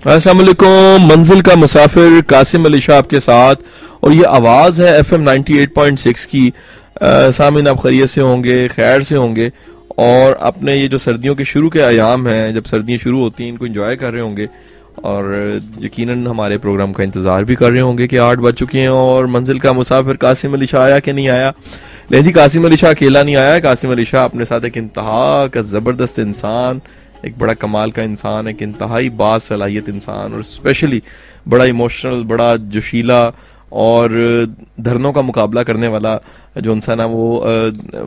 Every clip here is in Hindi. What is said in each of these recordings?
अस्सलाम वालेकुम। मंजिल का मुसाफिर कासिम अली शाह आपके साथ, और ये आवाज़ है FM 98.6 की। सामिन आप खैरियत से होंगे, खैर से होंगे, और अपने ये जो सर्दियों के शुरू के अयाम हैं, जब सर्दियाँ शुरू होती हैं, इनको एंजॉय कर रहे होंगे, और यकीनन हमारे प्रोग्राम का इंतज़ार भी कर रहे होंगे कि 8 बज चुके हैं और मंजिल का मुसाफिर कासिम अली शाह आया कि नहीं आया। नहीं जी, कासिम अली शाह अकेला नहीं आया। कासिम अली शाह अपने साथ एक इंतहा का ज़बरदस्त इंसान, एक बड़ा कमाल का इंसान, एक इंतहाई बासलाहियत इंसान, और स्पेशली बड़ा इमोशनल, बड़ा जोशीला और धरनों का मुकाबला करने वाला जो इंसान है, वो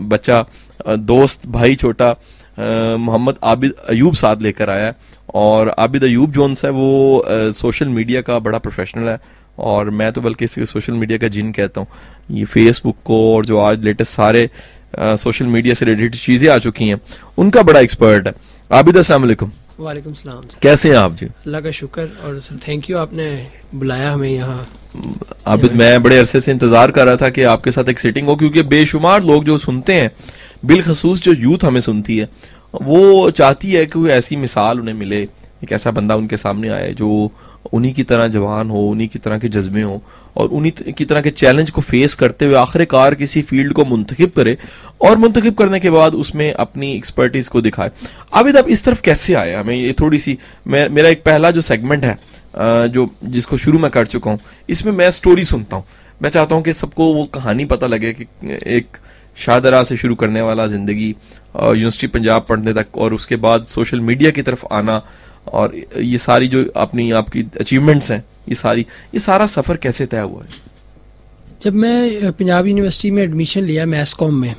बच्चा, दोस्त, भाई छोटा मोहम्मद आबिद अयूब साथ लेकर आया है। और आबिद अयूब जो है वो सोशल मीडिया का बड़ा प्रोफेशनल है, और मैं तो बल्कि इसे सोशल मीडिया का जिन कहता हूँ। ये फेसबुक को और जो आज लेटेस्ट सारे सोशल मीडिया से रिलेटेड चीज़ें आ चुकी हैं, उनका बड़ा एक्सपर्ट है। आबिद, अस्सलाम वालेकुम। वालेकुम सलाम। कैसे हैं आप जी? अल्लाह का शुक्र, और सर थैंक यू, आपने बुलाया हमें यहाँ। आबिद, मैं बड़े अरसे से इंतजार कर रहा था कि आपके साथ एक सेटिंग हो, क्योंकि बेशुमार लोग जो सुनते हैं, बिलखसूस जो यूथ हमें सुनती है, वो चाहती है कि कोई ऐसी मिसाल उन्हें मिले, एक ऐसा बंदा उनके सामने आए जो उन्हीं की तरह जवान हो, उन्हीं की तरह के जज्बे हो, और उन्हीं की तरह के चैलेंज को फेस करते हुए आखिरकार किसी फील्ड को मुंतखब करे, और मुंतखब करने के बाद उसमें अपनी एक्सपर्टीज को दिखाए। आबिद, आप इस तरफ कैसे आए? हमें ये थोड़ी सी, मेरा एक पहला जो सेगमेंट है, जो जिसको शुरू में कर चुका हूँ, इसमें मैं स्टोरी सुनता हूँ। मैं चाहता हूँ कि सबको वो कहानी पता लगे कि एक शाहदरा से शुरू करने वाला जिंदगी, यूनिवर्सिटी पंजाब पढ़ने तक, और उसके बाद सोशल मीडिया की तरफ आना, और ये सारी जो आपकी अचीवमेंट्स हैं, ये सारा सफर कैसे तय हुआ है? जब मैं पंजाब यूनिवर्सिटी में एडमिशन लिया मैथ्स कॉम में,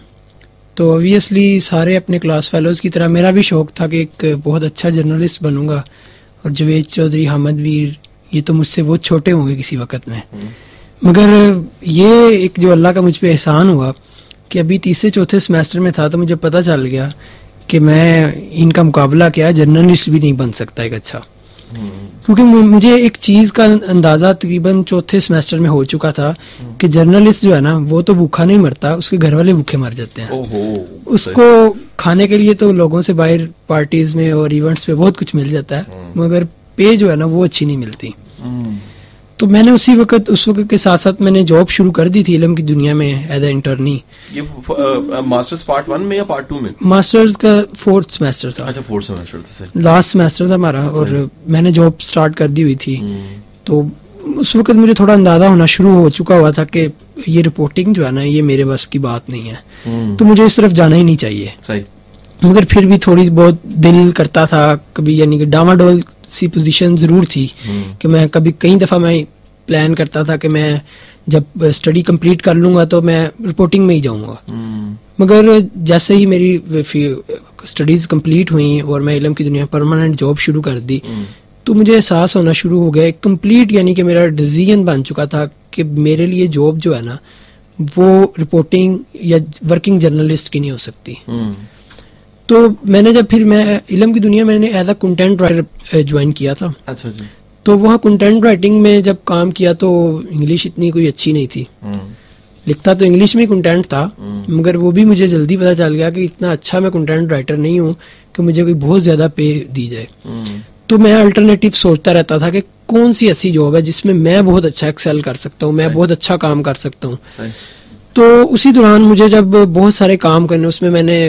तो ऑब्वियसली सारे अपने क्लास फेलोज की तरह मेरा भी शौक था कि एक बहुत अच्छा जर्नलिस्ट बनूंगा। और जवेद चौधरी, हामिद वीर, ये तो मुझसे बहुत छोटे होंगे किसी वक्त में, मगर ये एक जो अल्लाह का मुझ पर एहसान हुआ कि अभी तीसरे चौथे सेमेस्टर में था, तो मुझे पता चल गया कि मैं इनका मुकाबला क्या, जर्नलिस्ट भी नहीं बन सकता एक अच्छा। क्योंकि मुझे एक चीज का अंदाजा तकरीबन चौथे सेमेस्टर में हो चुका था कि जर्नलिस्ट जो है ना, वो तो भूखा नहीं मरता, उसके घर वाले भूखे मर जाते हैं। उसको खाने के लिए तो लोगों से बाहर पार्टीज में और इवेंट्स पे बहुत कुछ मिल जाता है, मगर पे जो है ना वो अच्छी नहीं मिलती। तो मैंने उस वक्त के साथ साथ मैंने जॉब शुरू कर दी थी इल्म की दुनिया में एज ए इंटर्नी। ये मास्टर्स पार्ट 1 में या पार्ट 2 में? मास्टर्स का 4th सेमेस्टर था। अच्छा, 4th सेमेस्टर था, लास्ट सेमेस्टर था हमारा, और मैंने जॉब स्टार्ट कर दी हुई थी। तो उस वक्त मुझे थोड़ा अंदाजा होना शुरू हो चुका हुआ था कि ये रिपोर्टिंग जो है ना, ये मेरे बस की बात नहीं है, तो मुझे इस तरफ जाना ही नहीं चाहिए। सही। मगर फिर भी थोड़ी बहुत दिल करता था कभी, यानी कि डामाडोल सी पोजीशन जरूर थी कि मैं कभी कई दफा मैं प्लान करता था कि मैं जब स्टडी कंप्लीट कर लूंगा तो मैं रिपोर्टिंग में ही जाऊंगा। मगर जैसे ही मेरी स्टडीज कंप्लीट हुई और मैं इल्म की दुनिया परमानेंट जॉब शुरू कर दी, तो मुझे एहसास होना शुरू हो गया, एक कंप्लीट यानी कि मेरा डिसीजन बन चुका था कि मेरे लिए जॉब जो है ना, वो रिपोर्टिंग या वर्किंग जर्नलिस्ट की नहीं हो सकती। तो मैंने जब फिर मैं इल्म की दुनिया मैंने as a content writer join किया था। अच्छा जी। तो वहाँ कंटेंट राइटिंग में जब काम किया तो इंग्लिश इतनी कोई अच्छी नहीं थी, लिखता तो इंग्लिश में कंटेंट था, मगर वो भी मुझे जल्दी पता चल गया कि इतना अच्छा मैं कंटेंट राइटर नहीं हूँ कि मुझे कोई बहुत ज्यादा पे दी जाए। तो मैं अल्टरनेटिव सोचता रहता था कि कौन सी ऐसी जॉब है जिसमें मैं बहुत अच्छा एक्सेल कर सकता हूँ, मैं बहुत अच्छा काम कर सकता हूँ। तो उसी दौरान मुझे जब बहुत सारे काम करने, उसमें मैंने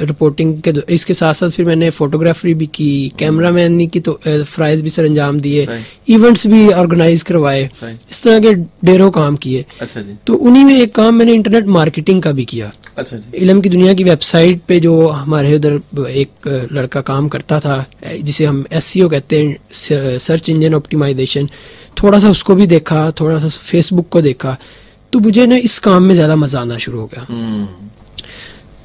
रिपोर्टिंग के इसके साथ साथ फिर मैंने फोटोग्राफी भी की, कैमरामैन की तो फ्राइज भी सर अंजाम दिए, इवेंट्स भी ऑर्गेनाइज करवाए, इस तरह के ढेरों काम किए। अच्छा जी। तो उन्हीं में एक काम मैंने इंटरनेट मार्केटिंग का भी किया। अच्छा जी। इल्म की दुनिया की वेबसाइट पे जो हमारे उधर एक लड़का काम करता था, जिसे हम SEO कहते हैं, सर्च इंजन ऑप्टिमाइजेशन, थोड़ा सा उसको भी देखा, थोड़ा सा फेसबुक को देखा, तो मुझे ना इस काम में ज्यादा मजा आना शुरू हो गया।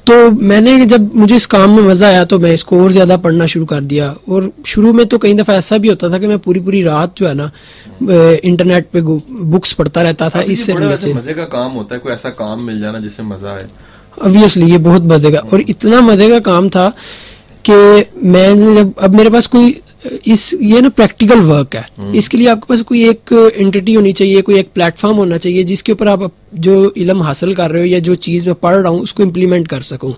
तो मैंने जब मुझे इस काम में मजा आया तो मैं इसको और ज्यादा पढ़ना शुरू कर दिया। और शुरू में तो कई दफा ऐसा भी होता था कि मैं पूरी पूरी रात जो है ना इंटरनेट पे बुक्स पढ़ता रहता था। इससे मजे का काम होता है, कोई ऐसा काम मिल जाना जिससे मजा आए। ऑब्वियसली ये बहुत मजे का, और इतना मजे का काम था कि मैं जब अब मेरे पास कोई ये ना प्रैक्टिकल वर्क है, इसके लिए आपके पास कोई एक एंटिटी होनी चाहिए, कोई एक प्लेटफॉर्म होना चाहिए जिसके ऊपर आप जो इल्म हासिल कर रहे हो या जो चीज मैं पढ़ रहा हूँ उसको इम्प्लीमेंट कर सकूं।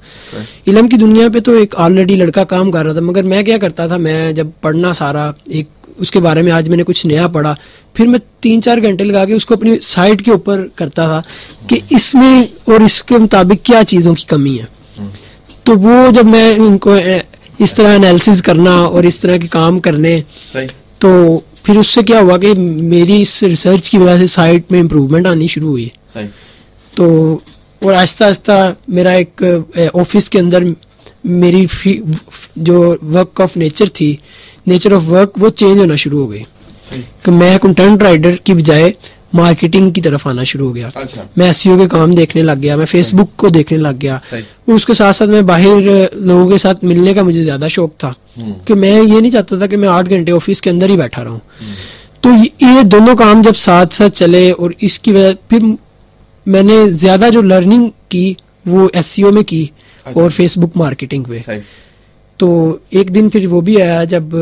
इल्म की दुनिया पे तो एक ऑलरेडी लड़का काम कर रहा था, मगर मैं क्या करता था, मैं जब पढ़ना सारा एक उसके बारे में आज मैंने कुछ नया पढ़ा, फिर मैं 3-4 घंटे लगा के उसको अपनी साइट के ऊपर करता था कि इसमें और इसके मुताबिक क्या चीज़ों की कमी है। तो वो जब मैं इनको इस तरह एनालिसिस करना और इस तरह के काम करने, तो फिर उससे क्या हुआ कि मेरी इस रिसर्च की वजह से साइट में इम्प्रूवमेंट आनी शुरू हुई। तो और आहिस्ता आहिस्ता मेरा एक ऑफिस के अंदर मेरी जो वर्क ऑफ नेचर थी, नेचर ऑफ वर्क, वो चेंज होना शुरू हो गई कि मैं कंटेंट राइटर की बजाय मार्केटिंग की तरफ आना शुरू हो गया। मैं एसईओ के काम देखने लग गया, मैं फेसबुक को देखने लग गया, और उसके साथ साथ मैं बाहर लोगों के साथ मिलने का मुझे ज्यादा शौक था कि मैं ये नहीं चाहता था कि मैं 8 घंटे ऑफिस के अंदर ही बैठा रहूं। तो ये दोनों काम जब साथ साथ चले और इसकी वजह फिर मैंने ज्यादा जो लर्निंग की वो एसईओ में की और फेसबुक मार्केटिंग पे। तो एक दिन फिर वो भी आया जब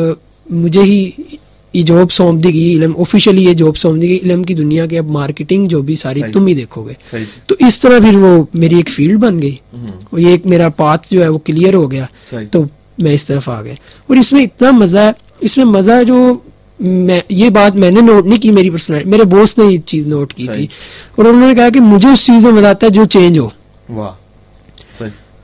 मुझे ही ये जॉब सौंप दी गई, इल्म ऑफिशियली ये जॉब सौंप दी गई, इल्म की दुनिया के अब मार्केटिंग जो भी सारी तुम ही देखोगे। तो इस तरह फिर वो मेरी एक फील्ड बन गई और ये एक मेरा पाथ जो है वो क्लियर हो गया। तो मैं इस तरफ आ गया और इसमें इतना मजा है, इसमें मजा जो ये बात मैंने नोट नहीं की, मेरी पर्सनैलिटी, मेरे बॉस ने ये चीज नोट की थी और उन्होंने कहा कि मुझे उस चीज में मजा आता है जो चेंज हो।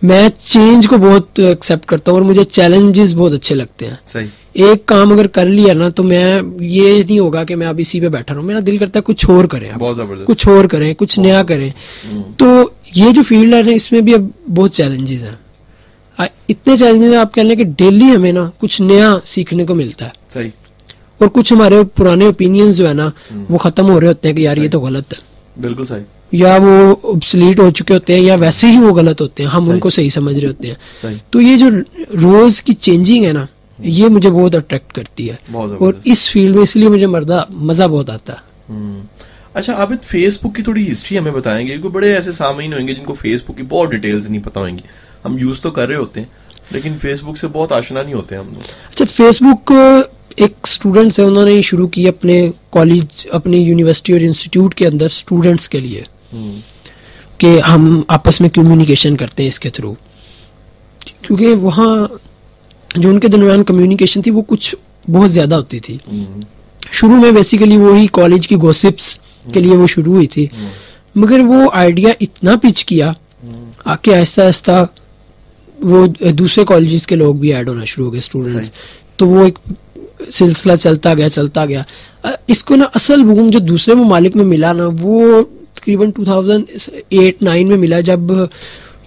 मैं चेंज को बहुत एक्सेप्ट करता हूँ और मुझे चैलेंजेस बहुत अच्छे लगते हैं। एक काम अगर कर लिया ना तो मैं ये नहीं होगा कि मैं अब इसी पे बैठा रहूं, मेरा दिल करता है कुछ और करें, कुछ और करें, कुछ नया करें। तो ये जो फील्ड है ना इसमें भी अब बहुत चैलेंजेस हैं, इतने चैलेंजेस आप कह लें कि डेली हमें ना कुछ नया सीखने को मिलता है। सही। और कुछ हमारे पुराने ओपिनियंस जो है ना वो खत्म हो रहे होते हैं कि यार ये तो गलत है, बिल्कुल सही, या वो ऑब्सोलीट हो चुके होते हैं या वैसे ही वो गलत होते हैं, हम उनको सही समझ रहे होते हैं। तो ये जो रोज की चेंजिंग है ना ये मुझे बहुत अट्रैक्ट करती है और इस फील्ड में इसलिए मुझे मजा बहुत आता है। अच्छा, आप फेसबुक की थोड़ी हिस्ट्री हमें बताएंगे, क्योंकि बड़े ऐसे सामीन होंगे जिनको फेसबुक की बहुत डिटेल्स नहीं पता होंगी। हम यूज तो कर रहे होते हैं लेकिन फेसबुक से बहुत आशना नहीं होते हम लोग। अच्छा, फेसबुक एक स्टूडेंट्स है, उन्होंने शुरू की अपने कॉलेज, अपने यूनिवर्सिटी और इंस्टीट्यूट के अंदर स्टूडेंट्स के लिए कि हम आपस में कम्युनिकेशन करते हैं इसके थ्रू, क्योंकि वहाँ जो उनके दरमियान कम्युनिकेशन थी वो कुछ बहुत ज्यादा होती थी। शुरू में बेसिकली वो ही कॉलेज की गॉसिप्स के लिए वो शुरू हुई थी, मगर वो आइडिया इतना पिच किया आके आहिस्ता आहिस्ता वो दूसरे कॉलेजेस के लोग भी ऐड होना शुरू हो गए, स्टूडेंट्स। तो वो एक सिलसिला चलता गया। इसको ना असल बूम जो दूसरे ममालिक में मिला ना वो तकरीबन 2008-9 में मिला, जब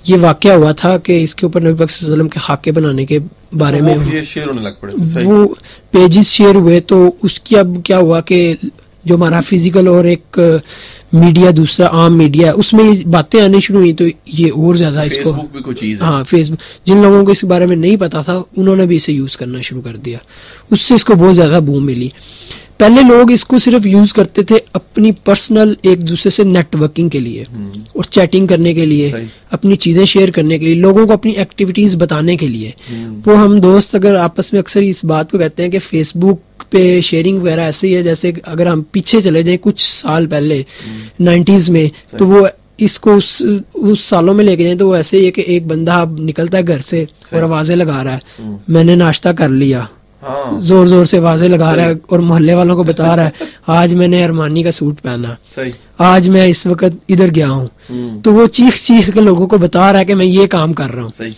ये वाकया हुआ था कि इसके ऊपर नबी पाक सल्लल्लाहु अलैहि वसल्लम के खाके बनाने के बारे में ये शेयर होने लग पड़े, वो पेजेस शेयर हुए। तो उसकी अब क्या हुआ कि जो हमारा फिजिकल और एक मीडिया, दूसरा आम मीडिया है, उसमें ये बातें आनी शुरू हुई। तो ये और ज्यादा इसको, फेसबुक भी कोई चीज है। हाँ, फेसबुक, जिन लोगों को इसके बारे में नहीं पता था उन्होंने भी इसे यूज करना शुरू कर दिया, उससे इसको बहुत ज्यादा बूम मिली। पहले लोग इसको सिर्फ यूज करते थे अपनी पर्सनल एक दूसरे से नेटवर्किंग के लिए और चैटिंग करने के लिए, अपनी चीजें शेयर करने के लिए, लोगों को अपनी एक्टिविटीज बताने के लिए। वो हम दोस्त अगर आपस में अक्सर इस बात को कहते हैं कि फेसबुक पे शेयरिंग वगैरह ऐसे ही है जैसे अगर हम पीछे चले जाएं कुछ साल पहले 90s में, तो वो इसको उस सालों में लेके जाए तो वो ऐसे ही है कि एक बंदा अब निकलता है घर से और आवाजें लगा रहा है, मैंने नाश्ता कर लिया, जोर जोर से आवाजें लगा रहा है और मोहल्ले वालों को बता रहा है आज मैंने अरमानी का सूट पहना, आज मैं इस वक्त इधर गया हूँ। तो वो चीख चीख के लोगों को बता रहा है कि मैं ये काम कर रहा हूँ।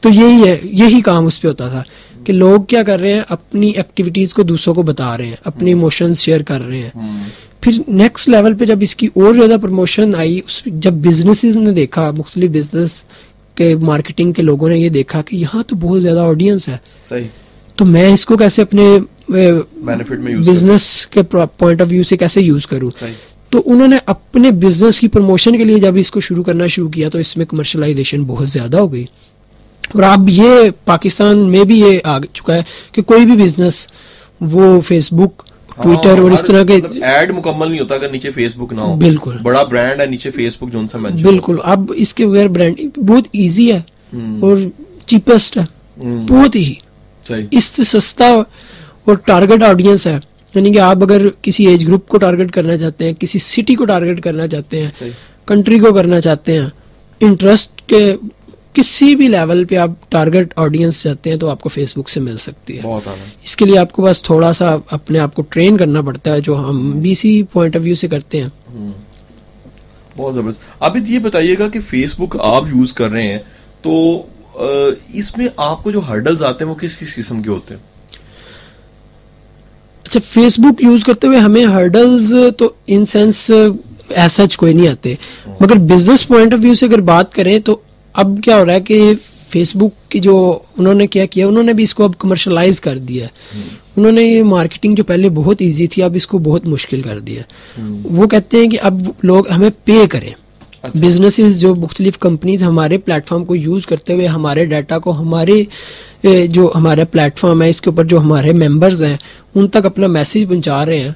तो यही काम उस पे होता था कि लोग क्या कर रहे हैं, अपनी एक्टिविटीज को दूसरों को बता रहे हैं, अपने इमोशंस शेयर कर रहे हैं। फिर नेक्स्ट लेवल पे जब इसकी और ज्यादा प्रमोशन आई, जब बिजनेसेस ने देखा, मुख्तलिफ बिजनेस के मार्केटिंग के लोगों ने ये देखा कि यहाँ तो बहुत ज्यादा ऑडियंस है, तो मैं इसको कैसे अपने बेनिफिट में बिजनेस के पॉइंट ऑफ व्यू से कैसे यूज करूं। तो उन्होंने अपने बिजनेस की प्रमोशन के लिए जब इसको शुरू करना शुरू किया तो इसमें कमर्शलाइजेशन बहुत ज्यादा हो गई। और अब ये पाकिस्तान में भी ये आ चुका है कि कोई भी बिजनेस वो फेसबुक, ट्विटर और इस तरह के एड मुकम्मल नहीं होता अगर नीचे फेसबुक ना हो। बिल्कुल, बड़ा ब्रांड है नीचे फेसबुक जोन सा मेंशन। बिल्कुल, अब इसके बगैर ब्रांड बहुत इजी है और चीपेस्ट है, बहुत ही इससे सस्ता और टारगेट ऑडियंस है। यानी कि आप अगर किसी एज ग्रुप को टारगेट करना चाहते हैं, किसी सिटी को टारगेट करना चाहते हैं, कंट्री को करना चाहते हैं, इंटरेस्ट के किसी भी लेवल पे आप टारगेट ऑडियंस चाहते हैं तो आपको फेसबुक से मिल सकती है। बहुत आला। इसके लिए आपको बस थोड़ा सा अपने आप को ट्रेन करना पड़ता है, जो हम भी इसी पॉइंट ऑफ व्यू से करते हैं। बहुत जबरदस्त। अभी ये बताइएगा कि फेसबुक आप यूज कर रहे हैं तो इसमें आपको जो हर्डल्स आते हैं वो किस किस किस्म के होते हैं? अच्छा, फेसबुक यूज करते हुए हमें हर्डल्स तो इन सेंस ऐसा कोई नहीं आते, मगर बिजनेस पॉइंट ऑफ व्यू से अगर बात करें तो अब क्या हो रहा है कि फेसबुक की जो उन्होंने क्या किया, उन्होंने भी इसको अब कमर्शलाइज कर दिया है। उन्होंने ये मार्केटिंग जो पहले बहुत इजी थी अब इसको बहुत मुश्किल कर दिया। वो कहते हैं कि अब लोग हमें पे करें। अच्छा। बिजनेसेस जो मुख्तलिफ कंपनीज हमारे प्लेटफॉर्म को यूज करते हुए हमारे डाटा को हमारे जो हमारा प्लेटफॉर्म है इसके ऊपर जो हमारे मेंबर्स हैं उन तक अपना मैसेज पहुंचा रहे हैं,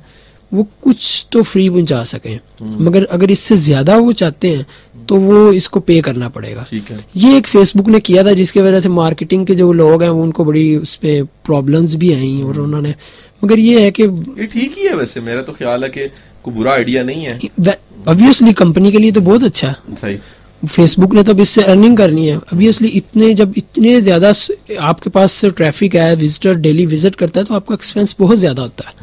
वो कुछ तो फ्री पहुंचा सकें, मगर अगर इससे ज्यादा वो चाहते हैं तो वो इसको पे करना पड़ेगा। ठीक है। ये एक फेसबुक ने किया था जिसकी वजह से मार्केटिंग के जो लोग हैं उनको बड़ी उस पे प्रॉब्लम्स भी आई और उन्होंने, मगर ये है कि ये ठीक ही है। वैसे मेरा तो ख्याल है कि कोई बुरा आइडिया नहीं है। ऑब्वियसली कंपनी के लिए तो बहुत अच्छा है। सही। फेसबुक ने तो अब इससे अर्निंग करनी है। ऑब्वियसली इतने ज्यादा आपके पास ट्रैफिक है, विजिटर डेली विजिट करता है तो आपका एक्सपेंस बहुत ज्यादा होता है।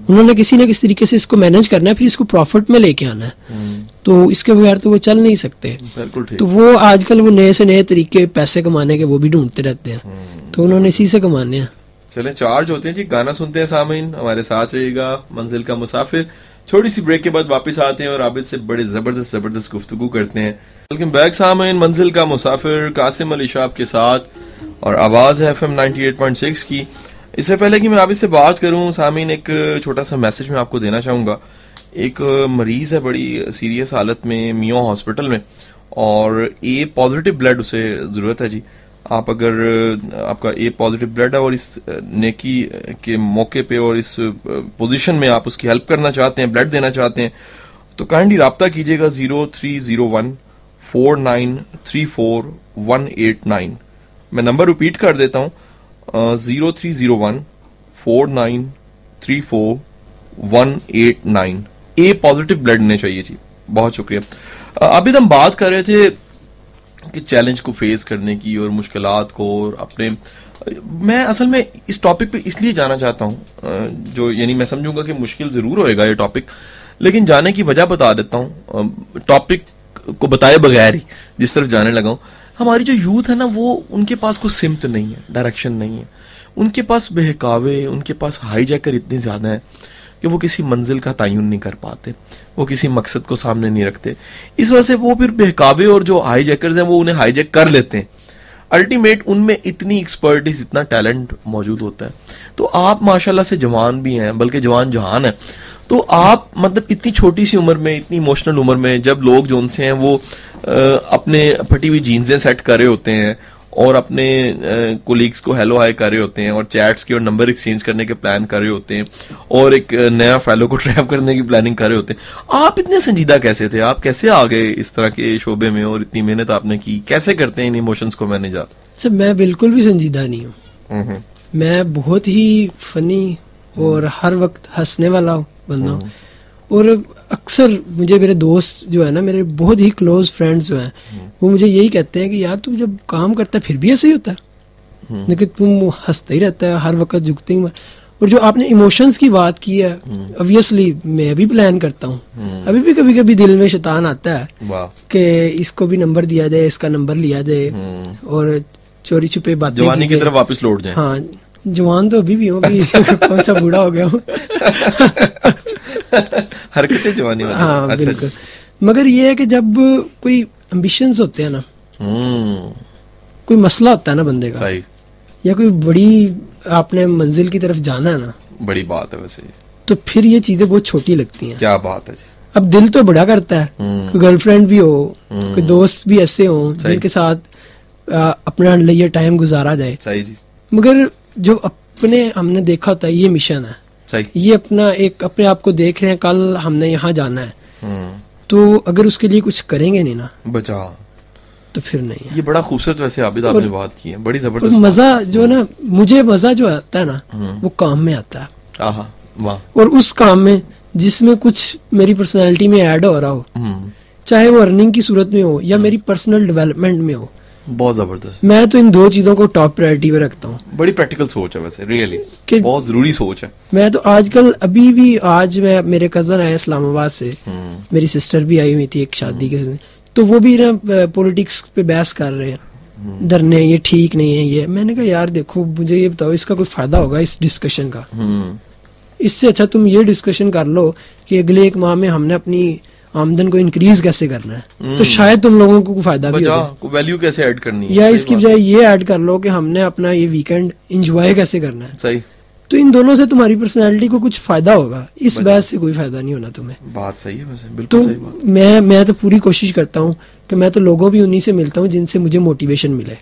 उन्होंने किसी न किसी तरीके से इसको मैनेज करना है, फिर इसको प्रॉफिट में लेके आना है, तो इसके बगैर तो वो चल नहीं सकते। बिल्कुल ठीक। तो वो आजकल वो नए से नए तरीके पैसे कमाने के वो भी ढूंढते रहते हैं, तो उन्होंने इसी से कमाने हैं। चले चार्ज होते हैं जी, गाना सुनते हैं सामीन, हमारे साथ रहिएगा मंजिल का मुसाफिर। छोटी सी ब्रेक के बाद वापस आते हैं और आबिद से बड़े जबरदस्त गुफ्तगू करते हैं। वेलकम बैक सामीन, मंजिल का मुसाफिर कासिम अली शाह के साथ और आवाज है FM 98.6 की। इससे पहले कि मैं आबिद से बात करूं सामीन, एक छोटा सा मैसेज मैं आपको देना चाहूंगा। एक मरीज है बड़ी सीरियस हालत में मियो हॉस्पिटल में और ए पॉजिटिव ब्लड उसे जरूरत है जी। आप अगर आपका ए पॉजिटिव ब्लड है और इस नेकी के मौके पे और इस पोजीशन में आप उसकी हेल्प करना चाहते हैं, ब्लड देना चाहते हैं, तो काइंडली राब्ता कीजिएगा 030149341189। मैं नंबर रिपीट कर देता हूँ, 030149341189। ए पॉजिटिव ब्लड लेने चाहिए जी। बहुत शुक्रिया। अभी हम बात कर रहे थे कि चैलेंज को फेस करने की और मुश्किलात को, और अपने मैं असल में इस टॉपिक पे इसलिए जाना चाहता हूँ, जो यानी मैं समझूंगा कि मुश्किल जरूर होएगा ये टॉपिक, लेकिन जाने की वजह बता देता हूँ। टॉपिक को बताए बगैर ही जिस तरफ जाने लगा हूँ, हमारी जो यूथ है ना, वो उनके पास कोई सिमत नहीं है, डायरेक्शन नहीं है। उनके पास बहकावे, उनके पास हाईजैकर इतने ज्यादा है कि वो किसी मंजिल का तयन नहीं कर पाते, वो किसी मकसद को सामने नहीं रखते। इस वजह से वो फिर बहकावे और जो हाईजैकर्स हैं वो उन्हें हाईजैक कर लेते हैं। अल्टीमेट उनमें इतनी एक्सपर्टीज, इतना टैलेंट मौजूद होता है। तो आप माशाल्लाह से जवान भी हैं, बल्कि जवान जहान है, तो आप मतलब इतनी छोटी सी उम्र में, इतनी इमोशनल उम्र में, जब लोग जो उनसे हैं वो अपने फटी हुई जीन्सें सेट कर रहे होते हैं और अपने कोलीग्स को हेलो हाय कर रहे होते हैं और चैट्स के और नंबर एक्सचेंज करने के प्लान कर रहे होते हैं और एक नया फेलो को ट्रैप करने की प्लानिंग कर रहे होते हैं, आप इतने संजीदा कैसे थे? आप कैसे आ गए इस तरह के शोबे में और इतनी मेहनत आपने की? कैसे करते हैं इन इमोशंस को मैनेज आप? सर, मैं बिल्कुल भी संजीदा नहीं हूँ। मैं बहुत ही फनी और हर वक्त हंसने वाला बंदा हूँ। और अक्सर मुझे मेरे दोस्त जो है ना, मेरे बहुत ही क्लोज फ्रेंड्स जो हैं, वो मुझे यही कहते हैं कि यार तू जब काम करता है फिर भी ऐसे ही होता है, लेकिन तुम हंसता ही रहता है, हर वक्त झुकते ही। और जो आपने इमोशंस की बात की है, ऑब्वियसली मैं भी प्लान करता हूँ। अभी भी कभी कभी दिल में शैतान आता है कि इसको भी नंबर दिया जाए, इसका नंबर लिया जाए और चोरी छुपे बातें, जवानी की तरफ वापस लौट जाए। हाँ, जवान तो अभी भी हो, कौन सा बूढ़ा हो गया हूँ। हरकतें जवानी वाली। हाँ, अच्छा, बिल्कुल। मगर ये है कि जब कोई एम्बिशंस होते हैं ना, कोई मसला होता है ना बंदे का, सही, या कोई बड़ी आपने मंजिल की तरफ जाना है ना, बड़ी बात है वैसे, तो फिर ये चीजें बहुत छोटी लगती हैं। क्या बात है जी। अब दिल तो बड़ा करता है, कोई गर्लफ्रेंड भी हो, कोई दोस्त भी ऐसे हो जिनके साथ अपना लिए टाइम गुजारा जाए, सही जी। मगर जो अपने हमने देखा होता है ये मिशन है, सही, ये अपना एक अपने आप को देख रहे हैं, कल हमने यहाँ जाना है, तो अगर उसके लिए कुछ करेंगे नहीं ना बचा, तो फिर नहीं है। ये बड़ा खूबसूरत वैसे आबिद आपने बात की है, बड़ी जबरदस्त। मजा जो ना, मुझे मजा जो आता है ना, वो काम में आता है। आहा, वाह। और उस काम में जिसमें कुछ मेरी पर्सनालिटी में ऐड हो रहा हो, चाहे वो अर्निंग की सूरत में हो या मेरी पर्सनल डेवलपमेंट में हो, बहुत जबरदस्त। मैं तो इन दो चीजों को टॉप प्रायोरिटी पे रखता हूँ। बड़ी प्रैक्टिकल सोच है वैसे, रियली कि बहुत जरूरी सोच है। मैं तो आजकल अभी भी, आज मैं, मेरे कजन आए इस्लामाबाद से, मेरी सिस्टर भी आई हुई थी एक शादी के समय, तो वो भी ना पॉलिटिक्स पे बहस कर रहे हैं, डरने, ये ठीक नहीं है ये। मैंने कहा यार देखो, मुझे ये बताओ इसका कोई फायदा होगा इस डिस्कशन का? इससे अच्छा तुम ये डिस्कशन कर लो कि अगले 1 माह में हमने अपनी आमदन को इंक्रीज कैसे करना है, तो शायद तुम लोगों को फायदा भी हो, वैल्यू कैसे ऐड करनी है, या इसकी बजाय ये ऐड कर लो कि हमने अपना ये वीकेंड एंजॉय कैसे करना है। सही। तो इन दोनों से तुम्हारी पर्सनालिटी को कुछ फायदा होगा, इस बहस से कोई फायदा नहीं होना तुम्हें। बात सही है वैसे, बिल्कुल तो सही बात। मैं तो पूरी कोशिश करता हूँ कि मैं तो लोगों भी उन्हीं से मिलता हूँ जिनसे मुझे मोटिवेशन मिले,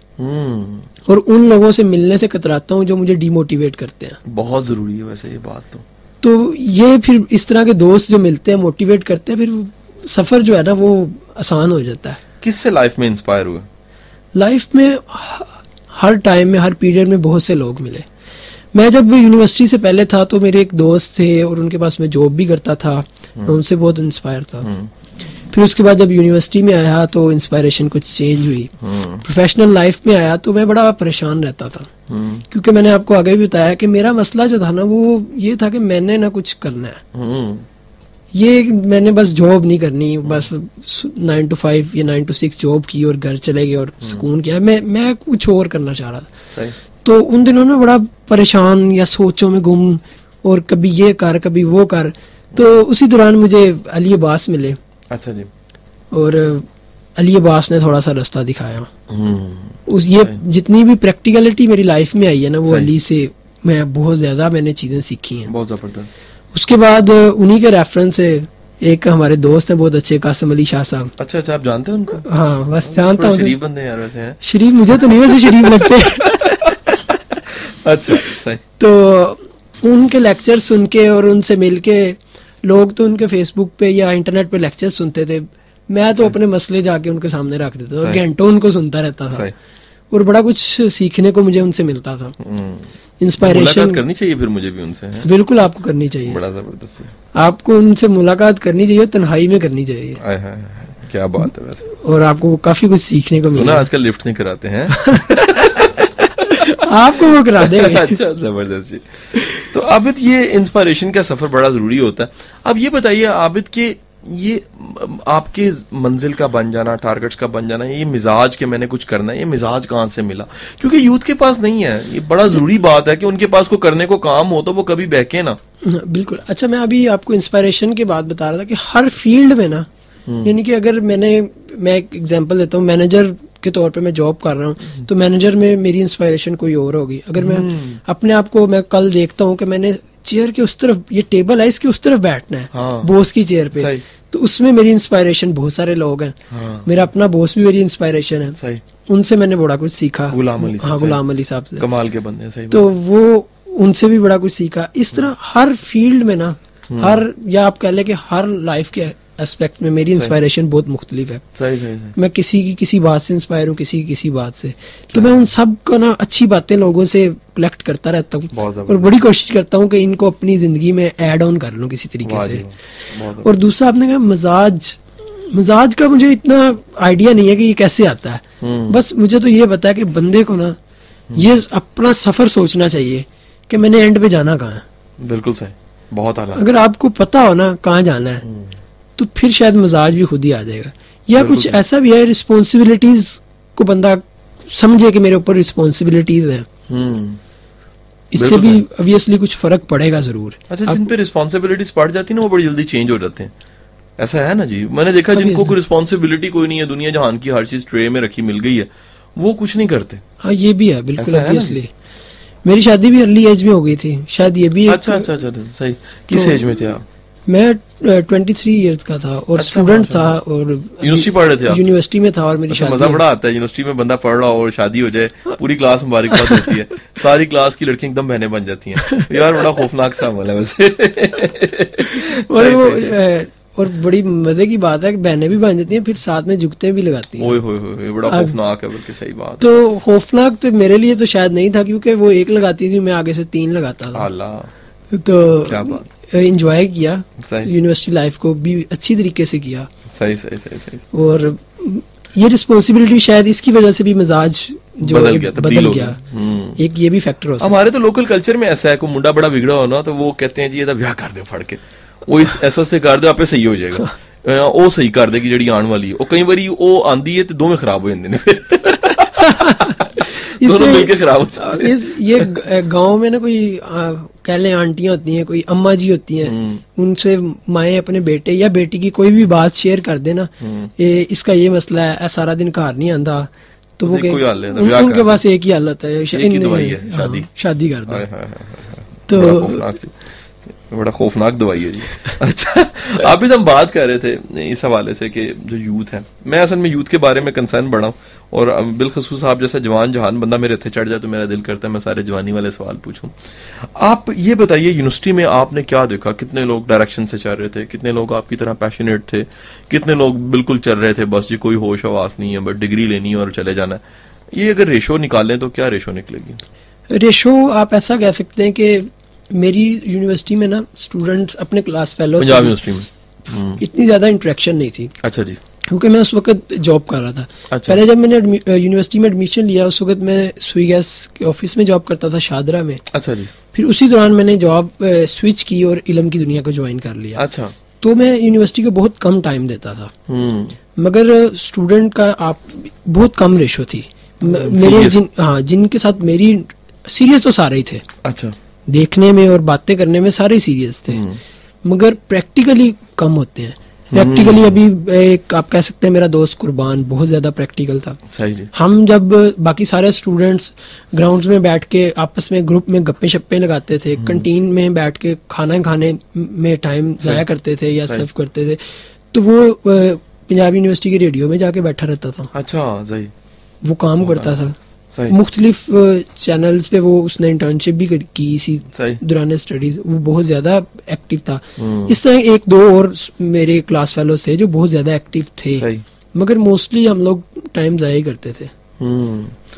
और उन लोगों से मिलने से कतराता हूँ जो मुझे डिमोटिवेट करते हैं। बहुत जरूरी है वैसे ये बात। तो ये फिर इस तरह के दोस्त जो मिलते हैं, मोटिवेट करते हैं, फिर सफर जो है ना वो आसान हो जाता है। किससे लाइफ में इंस्पायर हुए? लाइफ में हर टाइम में, हर पीरियड में बहुत से लोग मिले। मैं जब यूनिवर्सिटी से पहले था तो मेरे एक दोस्त थे और उनके पास मैं जॉब भी करता था, मैं उनसे बहुत इंस्पायर था। फिर उसके बाद जब यूनिवर्सिटी में आया तो इंस्पायरेशन कुछ चेंज हुई। प्रोफेशनल लाइफ में आया तो मैं बड़ा परेशान रहता था, क्योंकि मैंने आपको आगे भी बताया कि मेरा मसला जो था ना वो ये था कि मैंने ना कुछ करना है, ये मैंने बस जॉब नहीं करनी, बस 9 to 5 या 9 to 6 जॉब की और घर चले गए और सुकून किया। मैं कुछ और करना चाह रहा था। सही। तो उन दिनों में बड़ा परेशान या सोचों में गुम, और कभी ये कर कभी वो कर। तो उसी दौरान मुझे अली अब्बास मिले। अच्छा जी। और अली अब्बास ने थोड़ा सा रास्ता दिखाया। ये जितनी भी प्रैक्टिकलिटी मेरी लाइफ में आई है ना, वो अली से मैं बहुत ज्यादा मैंने चीजें सीखी हैं। बहुत जबरदस्त। उसके बाद उन्हीं के रेफरेंस से एक हमारे दोस्त हैं बहुत अच्छे, कासिम अली शाह साहब। अच्छा अच्छा, आप जानते हैं उनको? हाँ, बस जानता हूँ। शरीफ बंदे यार वैसे हैं। शरीफ मुझे तो नहीं वैसे शरीफ लगते। अच्छा, सही। तो उनके लेक्चर सुन के और उनसे मिलके, लोग तो उनके फेसबुक पे या इंटरनेट पे लेक्चर सुनते थे, मैं तो अपने मसले जाके उनके सामने रख देता था, घंटों उनको सुनता रहता था, और बड़ा कुछ सीखने को मुझे उनसे मिलता था। इंस्पायरेशन करनी चाहिए फिर मुझे भी उनसे। बिल्कुल आपको करनी चाहिए, बड़ा जबरदस्त। आपको उनसे मुलाकात करनी चाहिए, तन्हाई में करनी चाहिए। क्या बात है वैसे। और आपको काफी कुछ सीखने को मिला। आजकल लिफ्ट नहीं कराते हैं। आपको वो करा देंगे। अच्छा, जबरदस्त जी। तो आबिद, ये इंस्पायरेशन का सफर बड़ा जरूरी होता है। अब ये बताइए आबिद के ये आपके मंजिल का बन जाना, टारगेट्स का बन जाना, ये मिजाज के मैंने कुछ करना है, ये मिजाज कहाँ से मिला? क्योंकि यूथ के पास नहीं है। ये बड़ा जरूरी बात है कि उनके पास को करने को काम हो तो वो कभी बहके ना। बिल्कुल। अच्छा, मैं अभी आपको इंस्पायरेशन की बात बता रहा था कि हर फील्ड में ना, यानी कि अगर मैं एक एग्जांपल देता हूँ, मैनेजर के तौर पे मैं जॉब कर रहा हूँ, तो मैनेजर में मेरी इंस्पायरेशन कोई और होगी। अगर मैं अपने आप को, मैं कल देखता हूँ कि मैंने चेयर के उस तरफ, ये टेबल है इसके उस तरफ बैठना है, हाँ, बॉस की चेयर पे, तो उसमें मेरी इंस्पायरेशन बहुत सारे लोग हैं। हाँ, मेरा अपना बॉस भी मेरी इंस्पायरेशन है। सही। उनसे मैंने बड़ा कुछ सीखा। गुलाम अली साहब से, कमाल के बंदे। सही। तो वो उनसे भी बड़ा कुछ सीखा। इस तरह हर फील्ड में ना, हर, या आप कह ले कि हर लाइफ के एस्पेक्ट में मेरी इंस्पायरेशन बहुत मुख्तलिफ है। सही। मैं किसी की किसी बात से इंस्पायर हूँ, किसी की किसी बात से। तो मैं उन सब को ना अच्छी बातें लोगों से कलेक्ट करता रहता हूँ, और बड़ी कोशिश करता हूँ कि इनको अपनी जिंदगी में ऐड ऑन कर लूँ किसी तरीके से। और दूसरा, आपने कहा मिजाज का मुझे इतना आइडिया नहीं है कि ये कैसे आता है। बस मुझे तो ये पता है कि बंदे को ना ये अपना सफर सोचना चाहिए कि मैंने एंड पे जाना कहाँ है। बिल्कुल सही, बहुत आला। अगर आपको पता हो ना कहाँ जाना है, तो फिर शायद मिजाज भी खुद ही आ जाएगा। या कुछ ऐसा भी है, रिस्पॉन्सिबिलिटीज को बंदा समझे कि मेरे ऊपर रिस्पॉन्सिबिलिटीज है, इससे भी ऑब्वियसली कुछ फर्क पड़ेगा जरूर। अच्छा, जिन पे रिस्पॉन्सिबिलिटीज पड़ जाती है ना, वो बड़ी जल्दी चेंज हो जाते हैं। ऐसा है ना जी, मैंने देखा जिनको कोई रिस्पॉन्सिबिलिटी कोई नहीं है, दुनिया जहान की हर चीज ट्रे में रखी मिल गई है, वो कुछ नहीं करते। हाँ, ये भी है, बिल्कुल ऑब्वियसली। मेरी शादी भी अर्ली एज में हो गई थी, शायद ये भी। अच्छा, सही। किस एज में थे आप? मैं 23 इयर्स का था और स्टूडेंट था, और यूनिवर्सिटी पढ़ रहे थे आप? यूनिवर्सिटी में था, और मेरी शादी। मजा बड़ा आता है यूनिवर्सिटी में, बंदा पढ़ रहा हो और शादी हो जाए, पूरी क्लास मुबारकबाद होती है, सारी क्लास की लड़कियां एकदम बहनें बन जाती हैं। यार बड़ा खौफनाक सा अमल है वैसे। और बड़ी मजे की बात है कि बहनें भी बन जाती हैं, फिर साथ में जुगते भी लगाती हैं। ओए बड़ा खौफनाक है, बल्कि सही बात। तो खौफनाक तो मेरे लिए तो शायद नहीं था, क्योंकि वो एक लगाती थी, मैं आगे से 3 लगाता था। तो क्या बात, एंजॉय किया यूनिवर्सिटी लाइफ को भी अच्छी तरीके से किया। सही। और ये रिस्पॉन्सिबिलिटी शायद इसकी वजह से भी मिजाज जो बदल गया, तब्दील हो गया। एक ये भी फैक्टर हो सकता है। हमारे तो लोकल कल्चर में ऐसा है, कोई मुंडा बड़ा बिगड़ा हो ना तो वो कहते हैं जी ये ब्याह कर दो फड़ के, वो इस ऐसा से कर दो आपे सही हो जाएगा, वो सही कर देगी जी आने वाली है। कई बारी वो आंदी है तो दोवें खराब हो जाते हैं दोनों मिलके खराब हो जाते हैं। ये गांव में ना कोई कह लें आंटियां होती हैं, कोई अम्मा जी होती हैं, उनसे माएँ अपने बेटे या बेटी की कोई भी बात शेयर कर देना, इसका ये मसला है, सारा दिन घर नहीं आंदा, तो वो उनके पास एक ही हालत है, शादी कर दो। तो बड़ा खौफनाक दवाई है जी। अच्छा, अभी हम बात कर रहे थे इस हवाले से कि जो यूथ है, मैं असल में यूथ के बारे में कंसर्न बड़ा हूँ, और बिलखसूस आप जैसा जवान जहान बंदा मेरे थे चढ़ जाए तो मेरा दिल करता है मैं सारे जवानी वाले सवाल पूछूं। आप ये बताइए, यूनिवर्सिटी में आपने क्या देखा, कितने लोग डायरेक्शन से चल रहे थे, कितने लोग आपकी तरह पैशनेट थे, कितने लोग बिल्कुल चल रहे थे बस जी कोई होश हवास नहीं है, बस डिग्री लेनी है और चले जाना है। ये अगर रेशो निकालें तो क्या रेशो निकलेगी? रेशो आप ऐसा कह सकते हैं कि मेरी यूनिवर्सिटी में ना स्टूडेंट्स अपने क्लास फेलो पंजाब यूनिवर्सिटी में इतनी ज्यादा इंटरेक्शन नहीं थी। अच्छा जी। क्योंकि मैं उस वक्त जॉब कर रहा था। अच्छा। पहले जब मैंने यूनिवर्सिटी में एडमिशन लिया उस वक्त मैं सुई गैस के ऑफिस में जॉब करता था शादरा में। अच्छा जी। फिर उसी दौरान मैंने जॉब स्विच की और इल्म की दुनिया को ज्वाइन कर लिया। अच्छा। तो मैं यूनिवर्सिटी को बहुत कम टाइम देता था, मगर स्टूडेंट का आप बहुत कम रेशो थी मेरे जिनके साथ मेरी सीरियस तो सारे ही थे। अच्छा। देखने में और बातें करने में सारे सीरियस थे, मगर प्रैक्टिकली कम होते हैं। प्रैक्टिकली अभी एक आप कह सकते हैं मेरा दोस्त कुर्बान बहुत ज्यादा प्रैक्टिकल था। सही। हम जब बाकी सारे स्टूडेंट्स ग्राउंड्स में बैठ के आपस में ग्रुप में गप्पे शप्पे लगाते थे, कंटीन में बैठ के खाना खाने में टाइम जाया करते थे या सर्व करते थे, तो वो पंजाब यूनिवर्सिटी के रेडियो में जाके बैठा रहता था। अच्छा सही। वो काम करता था मुख्तलिफ चैनल्स पे, वो उसने इंटर्नशिप भी की इसी दौरान स्टडीज, वो बहुत ज्यादा एक्टिव था। इस तरह एक दो और मेरे क्लास फेलोज थे जो बहुत ज्यादा एक्टिव थे, मगर मोस्टली हम लोग टाइम जाया करते थे।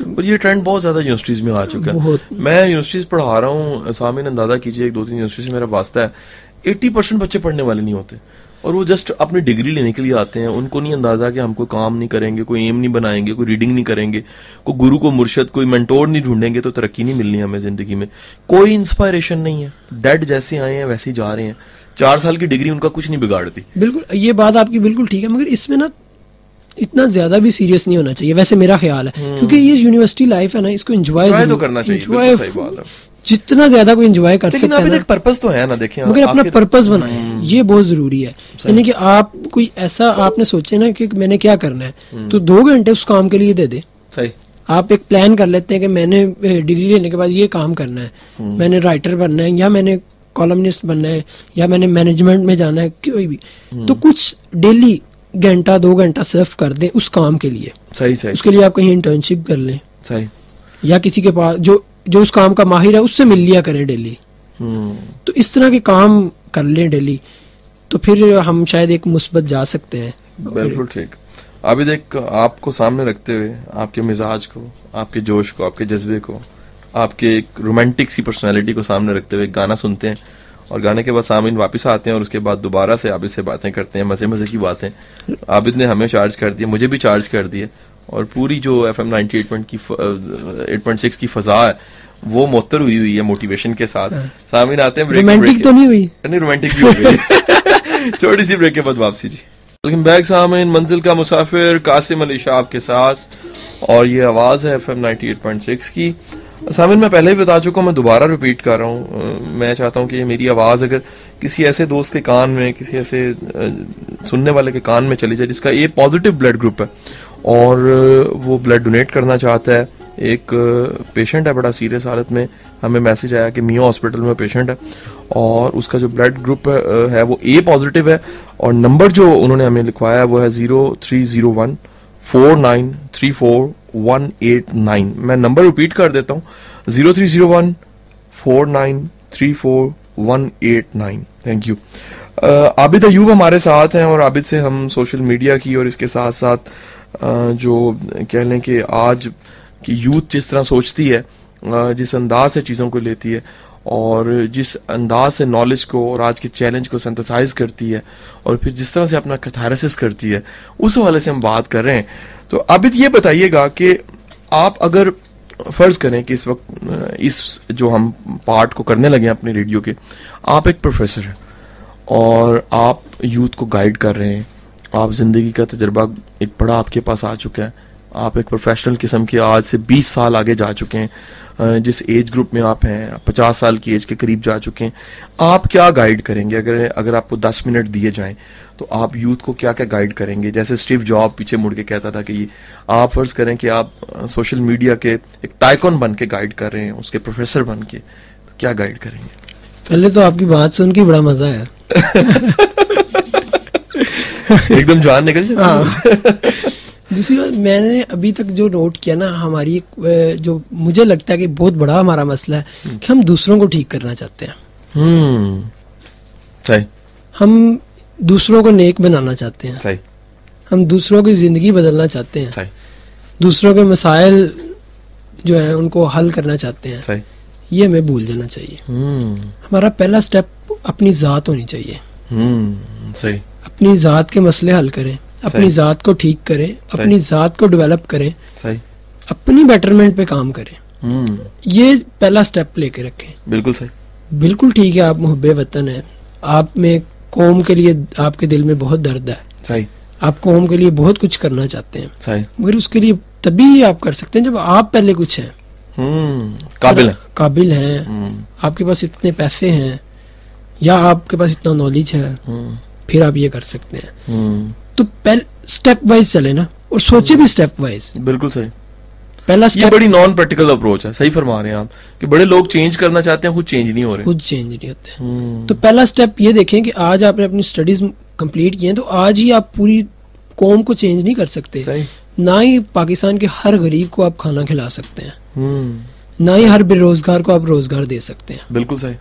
और ये ट्रेंड बहुत ज्यादा यूनिवर्सिटीज में आ चुका है। मैं यूनिवर्सिटीज पढ़ा रहा हूँ, सामने अंदाजा कीजिए, एक दो तीन यूनिवर्सिटी से मेरा वास्ता है, 80% बच्चे पढ़ने वाले नहीं होते और वो जस्ट अपनी डिग्री लेने के लिए आते हैं। उनको नहीं अंदाजा कि हम कोई काम नहीं करेंगे, कोई एम नहीं बनाएंगे, कोई रीडिंग नहीं करेंगे, कोई गुरु को मुर्शद कोई मेंटोर नहीं ढूंढेंगे तो तरक्की नहीं मिलनी हमें जिंदगी में। कोई इंस्पायरेशन नहीं है, डेड जैसे आए हैं वैसे ही जा रहे हैं। 4 साल की डिग्री उनका कुछ नहीं बिगाड़ती। बिल्कुल, ये बात आपकी बिल्कुल ठीक है, मगर इसमें ना इतना ज्यादा भी सीरियस नहीं होना चाहिए, वैसे मेरा ख्याल है। क्योंकि ये यूनिवर्सिटी लाइफ है ना, इसको एंजॉय तो करना चाहिए। सही बात है, जितना ज्यादा कोई एंजॉय कर सकते हैं। एक पर्पस तो है ना, देखिए मगर अपना पर्पस बनाए, ये बहुत जरूरी है। यानी कि आप कोई ऐसा आपने सोचे ना कि मैंने क्या करना है, तो 2 घंटे उस काम के लिए दे दे। सही। आप एक प्लान कर लेते हैं कि मैंने डिग्री लेने के बाद ये काम करना है, मैंने राइटर बनना है या मैंने कॉलमनिस्ट बनना है या मैंने मैनेजमेंट में जाना है, कोई भी, तो कुछ डेली घंटा 2 घंटा सर्व कर दें उस काम के लिए। सही सही। उसके लिए आप कहीं इंटर्नशिप कर लें। सही। या किसी के पास जो उस काम का माहिर है उससे मिल लिया करें डेली। तो इस तरह के काम कर लें डेली, तो फिर हम शायद एक मुस्बत जा सकते हैं। बिल्कुल ठीक। अभी देख, आपको सामने रखते हुए, आपके मिजाज को, आपके जोश को, आपके जज्बे को, आपके एक रोमांटिक सी पर्सनैलिटी को सामने रखते हुए गाना सुनते हैं और गाने के बाद सामने वापस आते हैं और उसके बाद दोबारा से आबिद से बातें करते हैं, मजे मजे की बातें। आबिद ने हमें चार्ज कर दिया, मुझे भी चार्ज कर दिया, और पूरी जो FM 98.6 की फजा है वो मुअत्तर हुई है मोटिवेशन के साथ। सामने आते हैं, रोमांटिक तो नहीं हुई, नहीं रोमांटिक भी हो गई। छोटी सी ब्रेक के बाद वापसी जी। वेलकम बैक सामईन, मंजिल का मुसाफिर कासिम अली शाह के साथ, और ये आवाज है FM 98.6 की। सामिन, मैं पहले ही बता चुका हूँ, मैं दोबारा रिपीट कर रहा हूँ। मैं चाहता हूँ कि ये मेरी आवाज़ अगर किसी ऐसे दोस्त के कान में, किसी ऐसे सुनने वाले के कान में चली जाए जिसका ए पॉजिटिव ब्लड ग्रुप है और वो ब्लड डोनेट करना चाहता है। एक पेशेंट है बड़ा सीरियस हालत में, हमें मैसेज आया कि मियो हॉस्पिटल में पेशेंट है और उसका जो ब्लड ग्रुप है वो ए पॉजिटिव है, और नंबर जो उन्होंने हमें लिखवाया है वो है 0301 4934 मैं नंबर रिपीट कर देता हूँ, 0301 4934 थैंक यू। आबिद अयूब हमारे साथ हैं और आबिद से हम सोशल मीडिया की और इसके साथ साथ जो कह लें कि आज की यूथ जिस तरह सोचती है, जिस अंदाज से चीज़ों को लेती है और जिस अंदाज से नॉलेज को और आज के चैलेंज को सिंथेसाइज करती है और फिर जिस तरह से अपना कैथारसिस करती है, उस हवाले से हम बात कर रहे हैं। तो आबिद ये बताइएगा कि आप अगर फर्ज करें कि इस वक्त इस जो हम पार्ट को करने लगे हैं अपने रेडियो के, आप एक प्रोफेसर हैं और आप यूथ को गाइड कर रहे हैं, आप जिंदगी का तजुर्बा एक बड़ा आपके पास आ चुका है, आप एक प्रोफेशनल किस्म के आज से 20 साल आगे जा चुके हैं, जिस एज ग्रुप में आप हैं 50 साल की एज के करीब जा चुके हैं, आप क्या गाइड करेंगे? अगर आपको 10 मिनट दिए जाएं तो आप यूथ को क्या क्या गाइड करेंगे? जैसे स्टीव जॉब पीछे मुड़ के कहता था कि ये आप फर्ज करें कि आप सोशल मीडिया के एक टाइकॉन बन के गाइड कर रहे हैं, उसके प्रोफेसर बन के, तो क्या गाइड करेंगे? पहले तो आपकी बात सुन के बड़ा मजा आया। एकदम जान निकल जाती। दूसरी बात, मैंने अभी तक जो नोट किया ना, हमारी जो मुझे लगता है कि बहुत बड़ा हमारा मसला है कि हम दूसरों को ठीक करना चाहते हैं। सही। हम दूसरों को नेक बनाना चाहते हैं। सही। हम दूसरों की जिंदगी बदलना चाहते हैं। सही। दूसरों के मसाइल जो है उनको हल करना चाहते हैं। सही। ये हमें भूल जाना चाहिए। हमारा पहला स्टेप अपनी जात होनी चाहिए। सही। अपनी जात के मसले हल करें, अपनी जात को ठीक करें, अपनी जात को डेवलप करें, सही, अपनी बेटरमेंट पे काम करें। ये पहला स्टेप लेके रखें। बिल्कुल सही। बिल्कुल ठीक है, आप मुहब्बे वतन है, आप में कौम के लिए आपके दिल में बहुत दर्द है। सही। आप कौम के लिए बहुत कुछ करना चाहते हैं। सही। मगर उसके लिए तभी आप कर सकते हैं जब आप पहले कुछ हैं, काबिल हैं, आपके पास इतने पैसे हैं या आपके पास इतना नॉलेज है, फिर आप ये कर सकते हैं। तो पहले स्टेप वाइज चले ना, और सोचे भी स्टेप वाइज। बिल्कुल सही। पहला ये बड़ी नॉन प्रैक्टिकल अप्रोच है। सही फरमा रहे हैं आप कि बड़े लोग चेंज करना चाहते हैं, खुद चेंज नहीं हो रहे। खुद चेंज नहीं होते। तो पहला स्टेप ये देखें कि आज आपने अपनी स्टडीज कंप्लीट की हैं, तो आज ही आप पूरी कौम को चेंज नहीं कर सकते। सही। ना ही पाकिस्तान के हर गरीब को आप खाना खिला सकते हैं, ना ही हर बेरोजगार को आप रोजगार दे सकते हैं। बिल्कुल सही।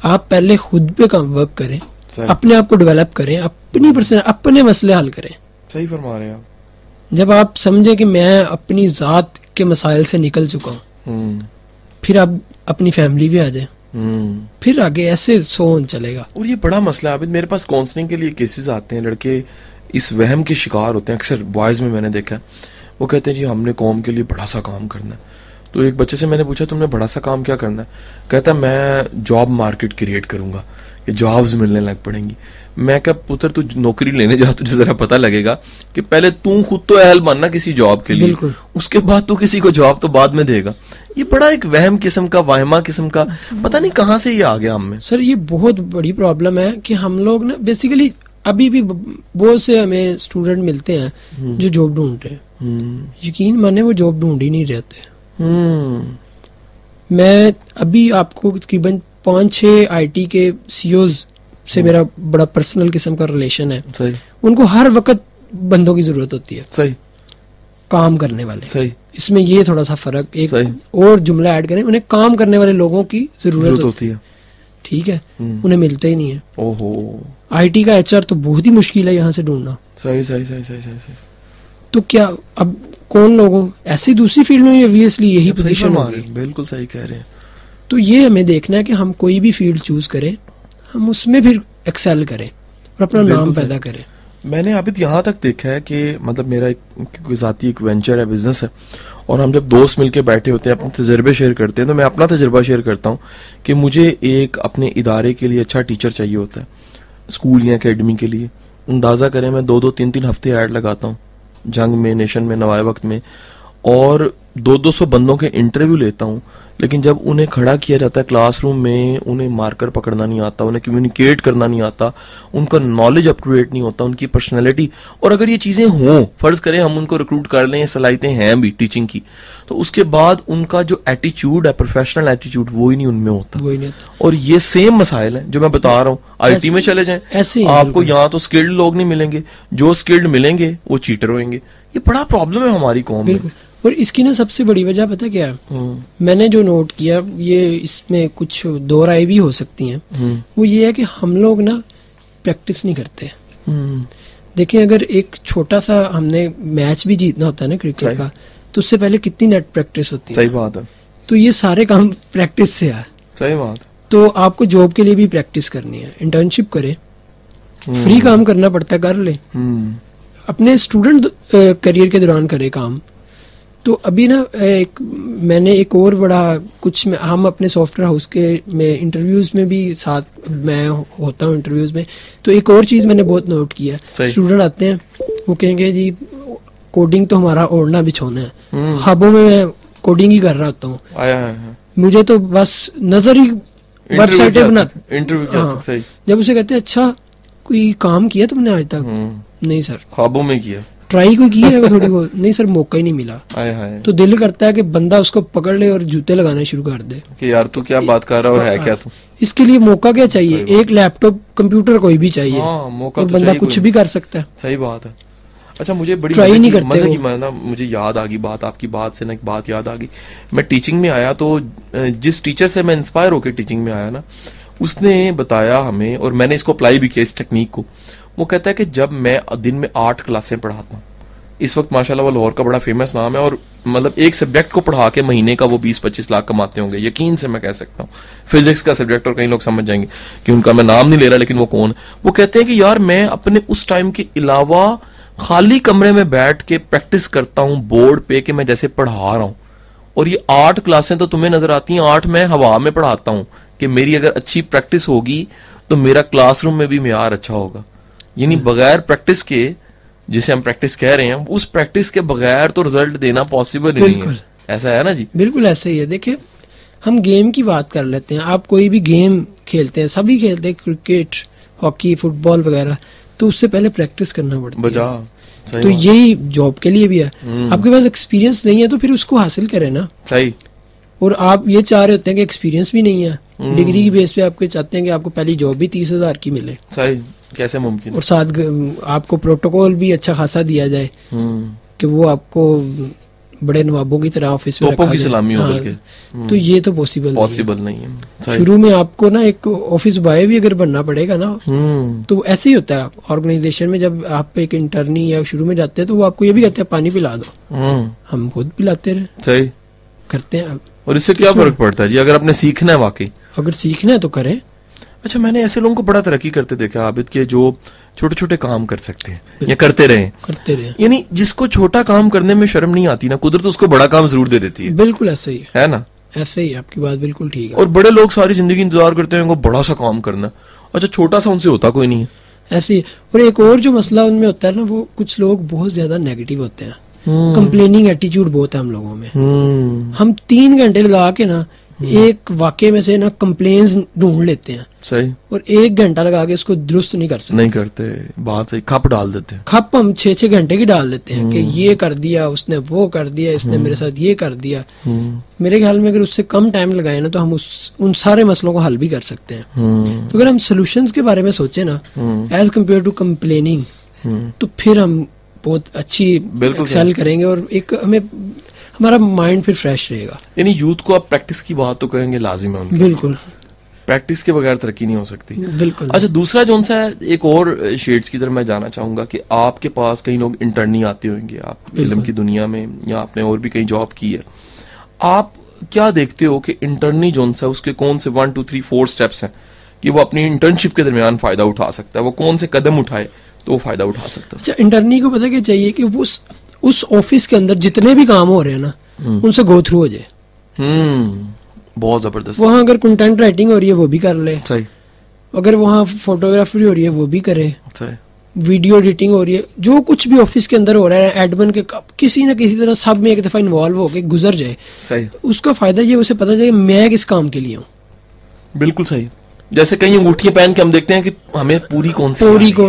आप पहले खुद पे काम वर्क करें, अपने आप को डेवलप करें, अपने मसले हल करें। सही फरमा रहे हैं आप। जब आप समझे कि मैं अपनी जात के मसाइल से निकल चुका हूँ, फिर आप अपनी फैमिली भी आ जाए, फिर आगे ऐसे सोन चलेगा। और ये बड़ा मसला है। मेरे पास काउंसलिंग के लिए केसेस आते हैं, लड़के इस वहम के शिकार होते हैं। अक्सर बॉयज में मैंने देखा है, वो कहते हैं जी हमने कौम के लिए बड़ा सा काम करना है। तो एक बच्चे से मैंने पूछा तुमने बड़ा सा काम क्या करना है? कहता मैं जॉब मार्केट क्रिएट करूंगा, ये जॉब्स मिलने लग पड़ेंगी। मैं क्या पुत्र तू नौकरी लेने जा, तुझे जरा पता लगेगा कि पहले तू खुद तो अहल बनना किसी जॉब के लिए, उसके बाद तू किसी को जॉब तो बाद में देगा। ये बड़ा एक वहम किस्म का, वाहिमा किस्म का, पता नहीं कहाँ से ये आ गया हम में। सर ये बहुत बड़ी प्रॉब्लम है कि हम लोग ना बेसिकली अभी भी बहुत से हमें स्टूडेंट मिलते हैं जो जॉब ढूंढ रहे हैं। यकीन माने वो जॉब ढूंढ ही नहीं रहते। मैं अभी आपको तकरीबन 5-6 IT के CEOs से मेरा बड़ा पर्सनल किस्म का रिलेशन है। सही। उनको हर वक्त बंदों की जरूरत होती है। सही। काम करने वाले। सही। इसमें ये थोड़ा सा फर्क, एक और जुमला ऐड करें, उन्हें काम करने वाले लोगों की जरूरत होती है। ठीक है, उन्हें मिलते ही नहीं है। ओहो। IT का HR तो बहुत ही मुश्किल है यहाँ से ढूंढना। सही सही सही सही सही। तो क्या अब कौन लोगों ऐसी दूसरी फील्ड में ऑब्वियसली यही पोजीशन होगी। बिल्कुल सही कह रहे हैं। तो ये हमें देखना है कि हम कोई भी फील्ड चूज करें, हम उसमें फिर एक्सेल करें और अपना नाम पैदा करें। मैंने अभी यहाँ तक देखा है कि मतलब मेरा एक जाती एक वेंचर है, बिजनेस है, और हम जब दोस्त मिलके बैठे होते हैं अपने तजर्बे शेयर करते हैं, तो मैं अपना तजर्बा शेयर करता हूँ कि मुझे एक अपने इदारे के लिए अच्छा टीचर चाहिए होता है, स्कूल या अकेडमी के लिए। अंदाजा करें मैं 2-2, 3-3 हफ्ते ऐड लगाता हूँ जंग में, नेशन में, नवाए वक्त में, और 200-200 बंदों के इंटरव्यू लेता हूँ। लेकिन जब उन्हें खड़ा किया जाता है क्लासरूम में, उन्हें मार्कर पकड़ना नहीं आता, उन्हें कम्युनिकेट करना नहीं आता, उनका नॉलेज अपग्रेड नहीं होता, उनकी पर्सनैलिटी, और अगर ये चीजें हों, फर्ज करें हम उनको रिक्रूट कर लें, सलाहियतें हैं भी टीचिंग की, तो उसके बाद उनका जो एटीट्यूड है, प्रोफेशनल एटीट्यूड, वो ही नहीं उनमें होता। और ये सेम मसाइल है जो मैं बता रहा हूँ। IT में चले जाएं, आपको यहाँ तो स्किल्ड लोग नहीं मिलेंगे, जो स्किल्ड मिलेंगे वो चीटर होंगे। ये बड़ा प्रॉब्लम है हमारी कौम में। और इसकी ना सबसे बड़ी वजह पता क्या है? मैंने जो नोट किया, ये इसमें कुछ दो राय भी हो सकती हैं। वो ये है कि हम लोग ना प्रैक्टिस नहीं करते। देखिए, अगर एक छोटा सा हमने मैच भी जीतना होता है ना क्रिकेट का, तो उससे पहले कितनी नेट प्रैक्टिस होती है। सही बात है। तो ये सारे काम प्रैक्टिस से है। सही बात। तो आपको जॉब के लिए भी प्रैक्टिस करनी है, इंटर्नशिप करें, फ्री काम करना पड़ता है, कर ले। अपने स्टूडेंट करियर के दौरान करे काम। तो अभी ना मैंने एक और बड़ा कुछ हम अपने सॉफ्टवेयर हाउस के में इंटरव्यूज में भी साथ मैं होता हूँ इंटरव्यूज में, तो एक और चीज मैंने बहुत नोट किया, स्टूडेंट आते हैं वो कहेंगे जी कोडिंग तो हमारा ओढ़ना बिछोना है, ख्वाबों में मैं कोडिंग ही कर रहा होता हूँ, मुझे तो बस नजर ही वेबसाइटें बना इंटरव्यू। जब उसे कहते हैं अच्छा कोई काम किया तुमने आज तक, नहीं सर ख्वाबों में किया, ट्राई कोई की है थोड़ी बहुत, नहीं सर मौका ही नहीं मिला। तो दिल करता है कि बंदा उसको पकड़ ले और जूते लगाना शुरू कर दे कि यार तू क्या बात कर रहा है और है क्या तू। इसके लिए मौका क्या चाहिए, एक लैपटॉप कंप्यूटर कोई भी चाहिए, मौका और बंदा कुछ भी कर सकता है। सही बात है। अच्छा मुझे बड़ी मजे की ना मुझे याद आ गई बात, आपकी बात से ना एक बात याद आ गई। मैं टीचिंग में आया तो जिस टीचर से मैं इंस्पायर होकर टीचिंग में आया ना, उसने बताया हमें और मैंने इसको अप्लाई भी किया इस टेक्निक को। वो कहता है कि जब मैं दिन में 8 क्लासें पढ़ाता हूँ, इस वक्त माशाल्लाह वो लाहौर का बड़ा फेमस नाम है और मतलब एक सब्जेक्ट को पढ़ा के महीने का वो 20-25 लाख कमाते होंगे, यकीन से मैं कह सकता हूँ। फिजिक्स का सब्जेक्ट, और कई लोग समझ जाएंगे कि उनका मैं नाम नहीं ले रहा लेकिन वो कौन। वो कहते हैं कि यार मैं अपने उस टाइम के अलावा खाली कमरे में बैठ के प्रैक्टिस करता हूँ बोर्ड पे कि मैं जैसे पढ़ा रहा हूँ, और ये 8 क्लासें तो तुम्हें नजर आती हैं, 8 मैं हवा में पढ़ाता हूँ कि मेरी अगर अच्छी प्रैक्टिस होगी तो मेरा क्लासरूम में भी मेयार अच्छा होगा। यानी बगैर प्रैक्टिस के, जिसे हम प्रैक्टिस कह रहे हैं, उस प्रैक्टिस के बगैर तो रिजल्ट देना पॉसिबल ही नहीं है। ऐसा है ना जी? बिल्कुल ऐसा ही है। देखिए हम गेम की बात कर लेते हैं, आप कोई भी गेम खेलते हैं, सभी खेलते हैं, क्रिकेट, हॉकी, फुटबॉल वगैरह, तो उससे पहले प्रैक्टिस करना पड़ता है। तो यही जॉब के लिए भी है। आपके पास एक्सपीरियंस नहीं है तो फिर उसको हासिल करें ना। सही। और आप ये चाह रहे होते हैं कि एक्सपीरियंस भी नहीं है, डिग्री की बेस पे आपके चाहते हैं कि आपको पहली जॉब भी 30,000 की मिले। सही, कैसे मुमकिन? और साथ आपको प्रोटोकॉल भी अच्छा खासा दिया जाए कि वो आपको बड़े नवाबों की तरह ऑफिस में तोपों की सलामी हो बल्कि, तो ये तो पॉसिबल नहीं है। शुरू में आपको ना एक ऑफिस बॉय भी अगर बनना पड़ेगा ना, तो ऐसे ही होता है ऑर्गेनाइजेशन में। जब आप एक इंटर्नी या शुरू में जाते हैं तो वो आपको ये भी कहते हैं पानी पिला दो, हम खुद पिलाते रहे। सही करते हैं। और इससे क्या फर्क पड़ता है जी अगर आपने सीखना है? वाकई अगर सीखना है तो करें। अच्छा, मैंने ऐसे लोगों को बड़ा तरक्की करते देखा आबिद के, जो छोटे छोटे काम कर सकते हैं या करते रहे। यानी जिसको छोटा काम करने में शर्म नहीं आती ना, कुदरत उसको बड़ा काम जरूर दे देती है। बिल्कुल ऐसा ही है ना? ऐसे ही, आपकी बात बिल्कुल ठीक है। और बड़े लोग सारी जिंदगी इंतजार करते हैं उनको बड़ा सा काम करना, अच्छा छोटा सा उनसे होता कोई नहीं है। ऐसे ही। और एक और जो मसला उनमें होता है ना, वो कुछ लोग बहुत ज्यादा नेगेटिव होते हैं, कंप्लेनिंग एटीट्यूड बहुत है हम लोगों में। हम 3 घंटे लगा के ना एक वाक्य में से ना कंप्लेन्स ढूंढ लेते हैं। सही। और 1 घंटा लगा के उसको दुरुस्त नहीं कर सकते। नहीं करते, बात सही। खप डाल देते हैं, खप हम 6-6 घंटे की डाल देते हैं कि ये कर दिया उसने, वो कर दिया इसने, मेरे साथ ये कर दिया। मेरे ख्याल में अगर उससे कम टाइम लगाए ना तो हम उन सारे मसलों को हल भी कर सकते हैं। तो अगर हम सोल्यूशंस के बारे में सोचे ना एज कम्पेयर टू कंप्लेनिंग, तो फिर हम बहुत अच्छी एक्सेल करेंगे और एक हमारा माइंड फिर फ्रेश रहेगा। यानी यूथ को आप प्रैक्टिस की बात तो करेंगे, लाजिम है उनकी। बिल्कुल, प्रैक्टिस के बगैर तरक्की नहीं हो सकती। बिल्कुल। अच्छा, दूसरा जो सा है, एक और शेड्स की तरफ मैं जाना चाहूंगा कि आपके पास कई लोग इंटर्नी आते होंगे, आप इल्म की दुनिया में या आपने और भी कहीं जॉब की है, आप क्या देखते हो कि इंटर्नी जो सा उसके कौन से 1 2 3 4 स्टेप्स हैं कि वो अपनी इंटर्नशिप के दरमियान फायदा उठा सकता है? वो कौन से कदम उठाए तो वो फायदा उठा सकता है? अच्छा, इंटर्नी को पता क्या चाहिए कि वो उस ऑफिस के अंदर जितने भी काम हो रहे हैं ना, उनसे गो थ्रू हो जाए। बहुत जबरदस्त। वहाँ अगर कंटेंट राइटिंग हो रही है वो भी कर ले। सही। अगर वहाँ फोटोग्राफी हो रही है वो भी करे। सही। वीडियो एडिटिंग हो रही है, जो कुछ भी ऑफिस के अंदर हो रहा है, एडमिन के किसी न किसी तरह सब में एक दफा इन्वॉल्व होके गुजर जाए। सही। उसका फायदा ये उसे पता चले मैं किस काम के लिए हूँ। बिल्कुल सही। जैसे कई अंगूठियां पहन के हम देखते हैं कि हमें पूरी कौन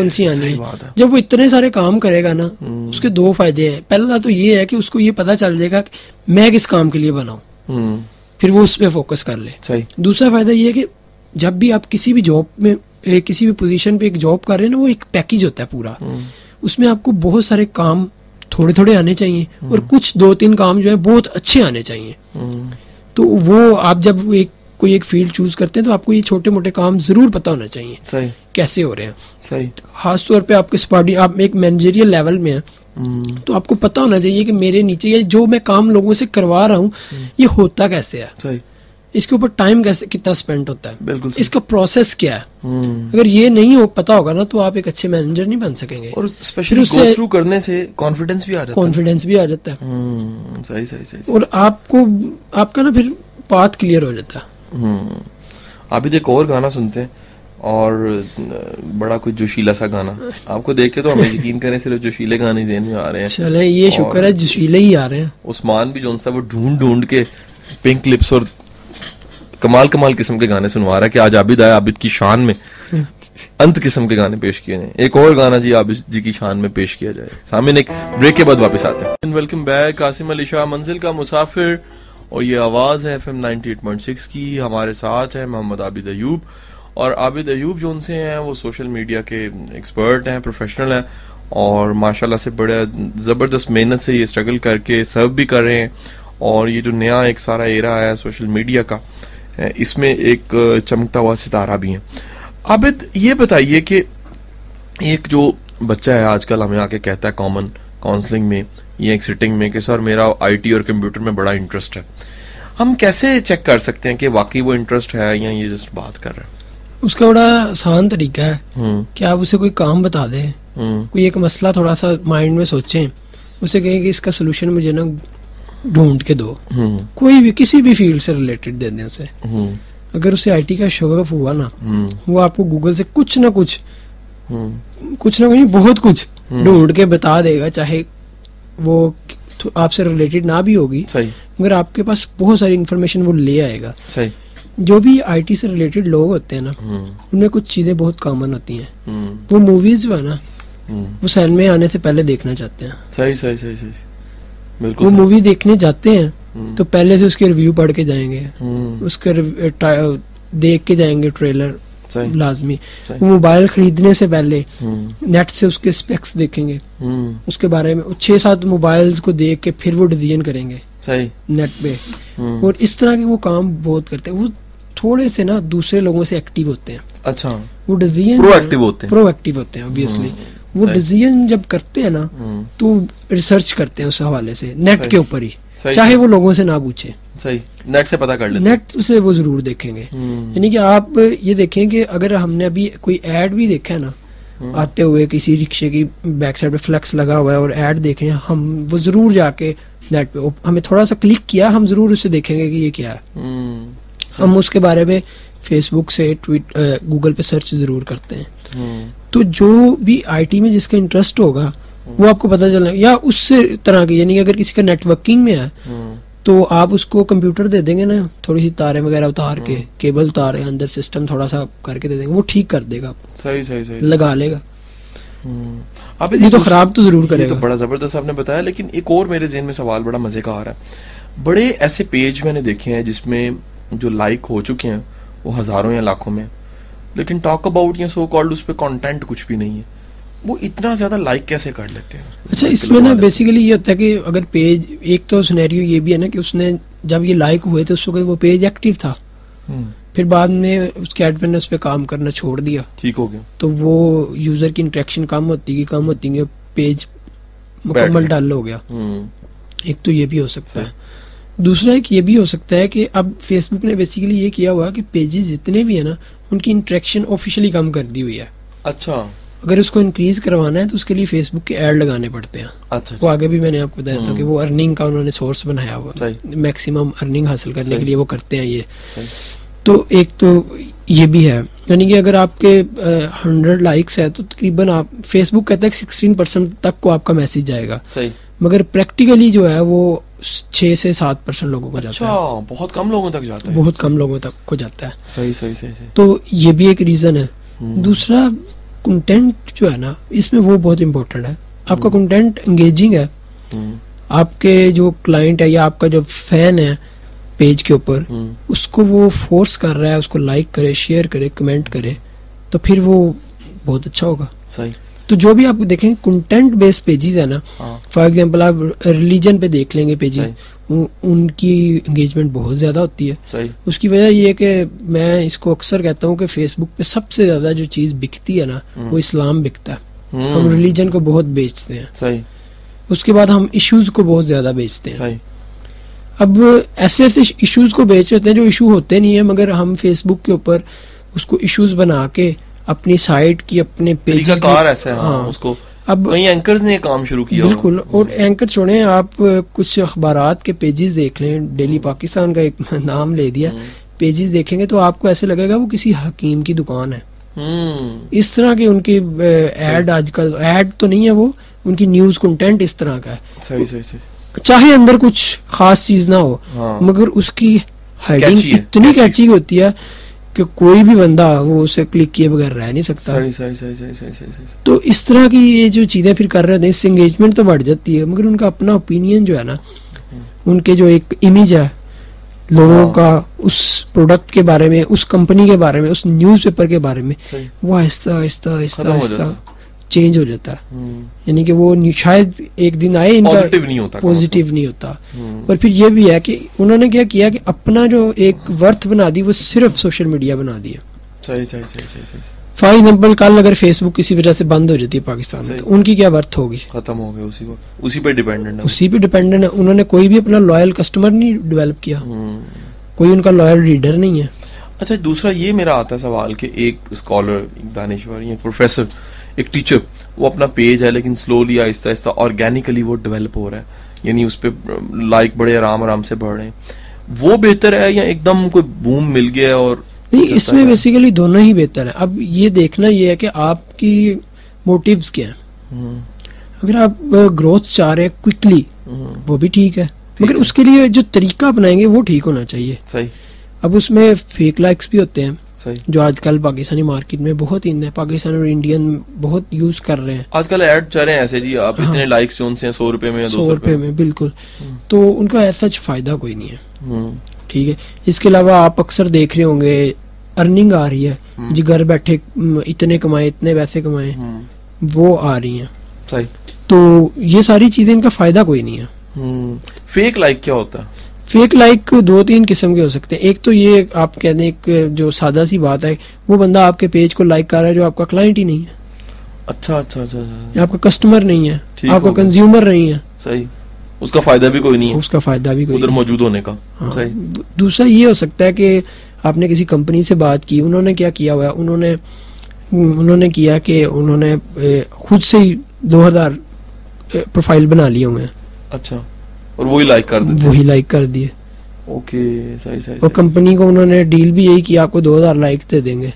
सी आनी है। जब वो इतने सारे काम करेगा ना, उसके 2 फायदे हैं। पहला तो ये है कि उसको ये पता चल जाएगा कि मैं किस काम के लिए बना हूं, फिर वो उस पर फोकस कर ले। सही। दूसरा फायदा ये है कि जब भी आप किसी भी जॉब में किसी भी पोजीशन पे एक जॉब कर रहे हैं ना, वो एक पैकेज होता है पूरा। उसमें आपको बहुत सारे काम थोड़े थोड़े आने चाहिए और कुछ 2-3 काम जो है बहुत अच्छे आने चाहिए। तो वो आप जब कोई एक फील्ड चूज करते हैं तो आपको ये छोटे मोटे काम जरूर पता होना चाहिए। सही। कैसे हो रहे हैं। सही। खास तौर पे आपके आप एक मैनेजरियल लेवल में हैं, तो आपको पता होना चाहिए कि मेरे नीचे ये जो मैं काम लोगों से करवा रहा हूँ ये होता कैसे है। सही। इसके ऊपर टाइम कैसे कितना स्पेंड होता है, बिल्कुल इसका प्रोसेस क्या है। अगर ये नहीं हो पता होगा ना तो आप एक अच्छे मैनेजर नहीं बन सकेंगे। और स्पेशली गो थ्रू करने से कॉन्फिडेंस भी आ जाता है। कॉन्फिडेंस भी आ जाता है। सही सही सही। और आपको आपका ना फिर पाथ क्लियर हो जाता है। अभी तो एक और गाना सुनते हैं, और बड़ा कुछ जोशीला सा गाना, आपको देख के तो हमें यकीन करें सिर्फ जोशीले गाने ज़हन में आ रहे हैं। चले ये शुक्र है जोशीले ही आ रहे हैं। उस्मान भी जो सा वो ढूंढ ढूंढ के पिंक लिप्स और कमाल कमाल किस्म के गाने सुनवा रहा है कि आज आबिद आया, आबिद की शान में अंत किस्म के गाने पेश किए जाए। एक और गाना जी आबिद जी की शान में पेश किया जाए। सामने एक ब्रेक के बाद वापस आते हैं। वेलकम बैक, कासिम अली शाह मंजिल का मुसाफिर, और ये आवाज है FM 98.6 की। हमारे साथ है मोहम्मद आबिद अयूब, और आबिद अयूब जो उनसे हैं वो सोशल मीडिया के एक्सपर्ट हैं, प्रोफेशनल हैं, और माशाल्लाह से बड़ा ज़बरदस्त मेहनत से ये स्ट्रगल करके सर्व भी कर रहे हैं। और ये जो नया एक सारा एरा है सोशल मीडिया का, इसमें एक चमकता हुआ सितारा भी है। आबिद ये बताइए कि एक जो बच्चा है आजकल हमें आके कहता है कॉमन काउंसलिंग में या एक सिटिंग में कि सर मेरा IT और कंप्यूटर में बड़ा इंटरेस्ट है, हम कैसे चेक कर सकते हैं कि वाकई वो इंटरेस्ट है या ये जस्ट बात कर रहा है? उसका बड़ा आसान तरीका है कि आप उसे कोई काम बता दें, कोई एक मसला थोड़ा सा माइंड में सोचें, उसे कहें कि इसका सोल्यूशन मुझे ना ढूंढ के दो। कोई भी किसी भी फील्ड से रिलेटेड दे दें उसे। अगर उसे IT का शौक हुआ ना, वो आपको गूगल से कुछ ना कुछ बहुत कुछ ढूंढ के बता देगा, चाहे वो आपसे रिलेटेड ना भी होगी, मगर आपके पास बहुत सारी इन्फॉर्मेशन वो ले आएगा। सही। जो भी IT से रिलेटेड लोग होते हैं ना, उनमें कुछ चीजें बहुत कॉमन होती हैं। वो मूवीज जो है ना, वो सिनेमा में आने से पहले देखना चाहते हैं। सही सही सही सही, बिल्कुल। वो मूवी देखने जाते हैं तो पहले से उसके रिव्यू पढ़ के जाएंगे, उसके देख के जाएंगे ट्रेलर लाजमी। वो मोबाइल खरीदने से पहले नेट से उसके स्पेक्स देखेंगे, उसके बारे में 6-7 मोबाइल्स को देख के फिर वो डिसीजन करेंगे सही नेट पे। और इस तरह के वो काम बहुत करते हैं। वो थोड़े से ना दूसरे लोगों से एक्टिव होते हैं। अच्छा, वो डिसीजन प्रोएक्टिव होते हैं ऑब्वियसली। वो डिसीजन जब करते हैं ना तो रिसर्च करते हैं उस हवाले से, नेट के ऊपर ही, चाहे वो लोगों से ना पूछे। सही, नेट से पता कर लेते, नेट से वो जरूर देखेंगे। यानी कि आप ये देखें कि अगर हमने अभी कोई एड भी देखा है ना, आते हुए किसी रिक्शे की बैक साइड पे फ्लेक्स लगा हुआ है और एड देखे, हम वो जरूर जाके नेट पे हमें थोड़ा सा क्लिक किया, हम जरूर उसे देखेंगे कि ये क्या है। हम उसके बारे में फेसबुक से गूगल पे सर्च जरूर करते हैं। तो जो भी IT में जिसका इंटरेस्ट होगा वो आपको पता चलना, या उससे तरह की, यानी अगर किसी का नेटवर्किंग में है तो आप उसको कंप्यूटर दे देंगे ना, थोड़ी सी तारें वगैरह उतार के, केबल उतार के अंदर सिस्टम थोड़ा सा करके दे देंगे, वो ठीक कर देगा। सही सही सही, लगा लेगा। अब ये तो खराब तो जरूर करेगा। तो बड़ा जबरदस्त आपने बताया, लेकिन एक और मेरे ज़हन में सवाल बड़ा मजे का आ रहा है। बड़े ऐसे पेज मैंने देखे हैं जिसमें जो लाइक हो चुके हैं वो हजारों या लाखों में, लेकिन टॉक अबाउट या सो कॉल्ड उस पे कंटेंट कुछ भी नहीं है। वो इतना ज्यादा लाइक कैसे कर लेते हैं? अच्छा, इसमें ना बेसिकली ये होता है कि अगर पेज, एक तो सिनेरियो ये भी है ना कि उसने जब ये लाइक हुए थे उस वक्त वो पेज एक्टिव था, फिर बाद में उसके एडमिन ने उस पर काम करना छोड़ दिया, ठीक हो गया, तो वो यूजर की इंटरेक्शन कम होती गई, पेज मुकम्मल डल हो गया। एक तो ये भी हो सकता है। दूसरा एक ये भी हो सकता है कि अब फेसबुक ने बेसिकली ये किया हुआ कि पेजेस जितने भी है ना उनकी इंटरेक्शन ऑफिशियली कम कर दी हुई है। अच्छा, अगर उसको इंक्रीज करवाना है तो उसके लिए फेसबुक के ऐड लगाने पड़ते हैं। अच्छा, वो आगे भी मैंने आपको बताया था कि वो अर्निंग का उन्होंने सोर्स बनाया हुआ, मैक्सिमम अर्निंग हासिल करने के लिए वो करते हैं ये। तो एक तो ये भी है, यानी कि अगर आपके 100 लाइक्स है तो तकरीबन आप, फेसबुक कहता है 16% तक को आपका मैसेज जाएगा, मगर प्रैक्टिकली जो है वो 6 से 7% लोगों को जाता है। बहुत कम लोगों तक जाता है। बहुत कम लोगों तक को जाता है। सही सही सही सही। तो ये भी एक रीजन है। दूसरा, कंटेंट जो है ना इसमें वो बहुत इंपॉर्टेंट है। आपका कंटेंट एंगेजिंग है, आपके जो क्लाइंट है या आपका जो फैन है पेज के ऊपर, उसको वो फोर्स कर रहा है, उसको लाइक करे, शेयर करे, कमेंट करे, तो फिर वो बहुत अच्छा होगा। सही। तो जो भी आप देखें कंटेंट बेस्ड पेजेस है ना, फॉर एग्जांपल आप रिलीजन पे देख लेंगे पेजेस, उनकी एंगेजमेंट बहुत ज्यादा होती है। सही। उसकी वजह ये है कि मैं इसको अक्सर कहता हूँ कि फेसबुक पे सबसे ज्यादा जो चीज बिकती है ना वो इस्लाम बिकता है। हम रिलीजन को बहुत बेचते हैं। सही। उसके बाद हम इश्यूज को बहुत ज्यादा बेचते हैं। सही। अब ऐसे ऐसे इश्यूज को बेच रहे हैं जो इशू होते नहीं है, मगर हम फेसबुक के ऊपर उसको इश्यूज बना के अपनी साइट की अपने पेज कार ऐसा है, हाँ, उसको अब कई एंकर्स ने काम शुरू किया। बिल्कुल, और एंकर छोड़े, आप कुछ अखबारात के पेजेस देख लें, डेली पाकिस्तान का एक नाम ले दिया, पेजेस देखेंगे तो आपको ऐसे लगेगा वो किसी हकीम की दुकान है। इस तरह के उनकी एड, आजकल एड तो नहीं है वो, उनकी न्यूज कंटेंट इस तरह का है। सही सही सही। चाहे अंदर कुछ खास चीज ना हो, हाँ। मगर उसकी हेडिंग इतनी कैची होती है कि कोई भी बंदा वो उसे क्लिक किए बगैर रह नहीं सकता। सही सही सही सही सही सही सही। तो इस तरह की ये जो चीजें फिर कर रहे हैं, इससे एंगेजमेंट तो बढ़ जाती है, मगर उनका अपना ओपिनियन जो है ना, उनके जो एक इमेज है लोगों का उस प्रोडक्ट के बारे में, उस कंपनी के बारे में, उस न्यूज़पेपर के बारे में, वो आहिस्ता आहिस्ता आहिस्ता आहिस्ता चेंज हो जाता है। यानी कि वो शायद एक दिन आए इनका पॉजिटिव नहीं होता। और फिर ये भी है कि उन्होंने क्या किया कि अपना जो एक वर्थ बना दी वो सिर्फ सोशल मीडिया बना दिया। सही सही सही सही। फॉर एग्जाम्पल, कल अगर फेसबुक किसी वजह से बंद हो जाती है पाकिस्तान में, तो उनकी क्या वर्थ होगी? खत्म हो गया, उसी पे डिपेंडेंट है। उसी पे डिपेंडेंट है। उन्होंने कोई भी अपना लॉयल कस्टमर नहीं डेवलप किया, कोई उनका लॉयल रीडर नहीं है। अच्छा, दूसरा ये मेरा आता है सवाल कि एक स्कॉलर, एक दानिश्वर, एक प्रोफेसर, एक टीचर, वो अपना पेज है लेकिन स्लोली आहिस्ता आहिस्ता ऑर्गेनिकली वो डेवलप हो रहा है, यानी उस पर लाइक बड़े आराम आराम से बढ़ रहे हैं, वो बेहतर है या एकदम कोई बूम मिल गया? और नहीं, इसमें बेसिकली दोनों ही बेहतर है। अब ये देखना ये है कि आपकी मोटिव्स क्या है। अगर आप ग्रोथ चाह रहे हैं क्विकली, वो भी ठीक है, मगर उसके लिए जो तरीका अपनाएंगे वो ठीक होना चाहिए। सही। अब उसमें फेक लाइक्स भी होते हैं, सही, जो आजकल पाकिस्तानी मार्केट में बहुत इन है, पाकिस्तान और इंडियन बहुत यूज कर रहे हैं। आजकल ऐड चल रहे हैं ऐसे जी, आप इतने लाइक्स जोन से 100 रुपए में या 200 रुपए में, बिल्कुल। तो उनका ऐसा फायदा कोई नहीं है। ठीक है। इसके अलावा आप अक्सर देख रहे होंगे अर्निंग आ रही है जी, घर बैठे इतने कमाए, इतने पैसे कमाए, वो आ रही है। सही। तो ये सारी चीजें, इनका फायदा कोई नहीं है। फेक लाइक क्या होता है? फेक लाइक दो तीन किस्म के हो सकते हैं। एक तो ये आप कहते हैं, एक जो सादा सी बात है, वो बंदा आपके पेज को लाइक कर रहा है जो आपका क्लाइंट ही नहीं है। अच्छा अच्छा अच्छा। आपका कस्टमर नहीं है, आपका कंज्यूमर नहीं है। सही। उसका फायदा भी कोई नहीं है, उसका फायदा भी कोई उधर मौजूद होने का। हाँ। सही। दूसरा ये हो सकता है कि आपने किसी कंपनी से बात की, उन्होंने क्या किया हुआ है, उन्होंने किया कि उन्होंने खुद से ही 2000 प्रोफाइल बना लिए हुए हैं। अच्छा, और वही लाइक कर दिए। ओके, सही सही। और कंपनी को उन्होंने डील भी यही की, आपको 2000 लाइक दे देंगे।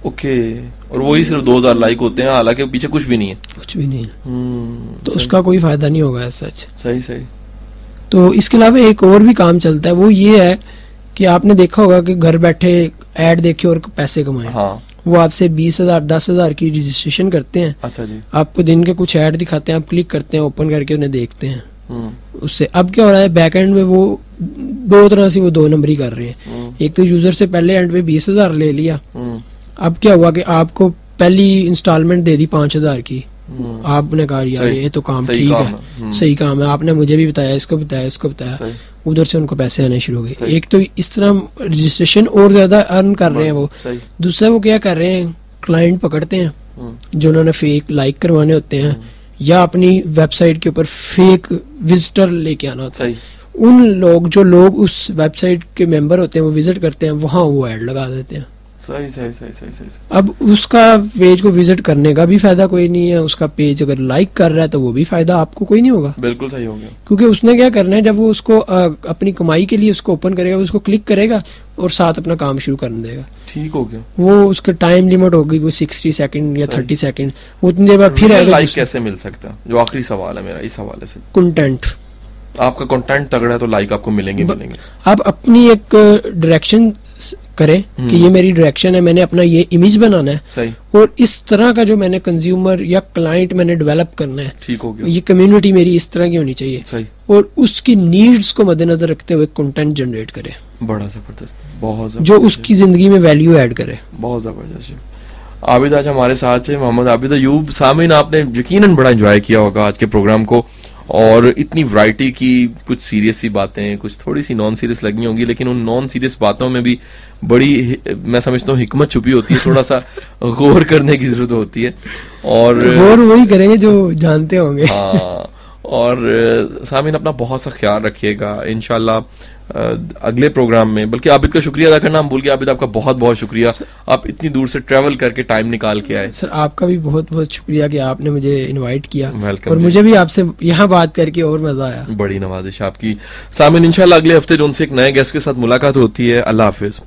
ओके, और वही सिर्फ 2000 लाइक होते हैं, हालांकि पीछे कुछ भी नहीं है। कुछ भी नहीं है। तो उसका कोई फायदा नहीं होगा ऐसा। सही सही। तो इसके अलावा एक और भी काम चलता है, वो ये है कि आपने देखा होगा कि घर बैठे ऐड देखे और पैसे कमाए। हाँ। वो आपसे 20,000 10,000 की रजिस्ट्रेशन करते हैं। अच्छा जी। आपको दिन के कुछ ऐड दिखाते हैं, आप क्लिक करते हैं, ओपन करके उन्हें देखते हैं। उससे अब क्या हो रहा है, बैक एंड में वो दो तरह से वो दो नंबरी कर रहे हैं। एक तो यूजर से पहले एंड पे 20,000 ले लिया। अब क्या हुआ कि आपको पहली इंस्टॉलमेंट दे दी 5,000 की। आपने कहा यार ये तो काम ठीक है, सही काम है, आपने मुझे भी बताया, इसको बताया, उधर से उनको पैसे आने शुरू हो गए। एक तो इस तरह रजिस्ट्रेशन और ज्यादा अर्न कर रहे हैं वो। दूसरा वो क्या कर रहे हैं, क्लाइंट पकड़ते हैं जो उन्होंने फेक लाइक करवाने होते हैं या अपनी वेबसाइट के ऊपर फेक विजिटर लेके आना होता है। उन लोग उस वेबसाइट के मेंबर होते हैं, वो विजिट करते हैं, वहां वो ऐड लगा देते हैं। सही सही सही सही सही। अब उसका पेज को विजिट करने का भी फायदा कोई नहीं है, उसका पेज अगर लाइक कर रहा है तो वो भी फायदा आपको कोई नहीं होगा। बिल्कुल सही हो गया। क्योंकि उसने क्या करना है, जब वो उसको अपनी कमाई के लिए उसको ओपन करेगा, उसको क्लिक करेगा और साथ अपना काम शुरू कर देगा। ठीक हो गया। वो उसका टाइम लिमिट होगी कोई 60 सेकंड या 30 सेकंड, उतनी देर बाद फिर लाइक कैसे मिल सकता है? जो आखिरी सवाल है मेरा इस हवाले से। कंटेंट, आपका कंटेंट तगड़ा है तो लाइक आपको मिलेंगे। आप अपनी एक डायरेक्शन करें कि ये मेरी डायरेक्शन है, मैंने अपना ये इमेज बनाना है। सही। और इस तरह का जो मैंने कंज्यूमर या क्लाइंट मैंने डेवलप करना है। ठीक हो गया। ये कम्युनिटी मेरी इस तरह की होनी चाहिए। सही। और उसकी नीड्स को मद्देनजर रखते हुए कंटेंट जनरेट करे, बड़ा जबरदस्त, बहुत जबरदस्त, जो उसकी जिंदगी में वैल्यू ऐड करे। बहुत जबरदस्त। आबिद आज हमारे साथ है, मोहम्मद आबिद अयूब। सामीन, आपने यकीनन बड़ा एंजॉय किया होगा आज के प्रोग्राम को, और इतनी वैरायटी की, कुछ सीरियस सी बातें, कुछ थोड़ी सी नॉन सीरियस लगी होंगी, लेकिन उन नॉन सीरियस बातों में भी बड़ी, मैं समझता हूँ, हिकमत छुपी होती है। थोड़ा सा गौर करने की जरूरत होती है, और गौर वही करेंगे जो जानते होंगे। हाँ, और सामिन अपना बहुत सा ख्याल रखिएगा इंशाल्लाह। अगले प्रोग्राम में, बल्कि आबिद का शुक्रिया अदा करना हम भूल गए। आबिद आपका बहुत बहुत शुक्रिया, आप इतनी दूर से ट्रैवल करके टाइम निकाल के आए। सर आपका भी बहुत बहुत शुक्रिया कि आपने मुझे इनवाइट किया, और जी। मुझे भी आपसे यहाँ बात करके और मजा आया। बड़ी नवाजिश आपकी। सामिन इंशाल्लाह अगले हफ्ते जो उनसे एक नए गेस्ट के साथ मुलाकात होती है। अल्लाह हाफिज।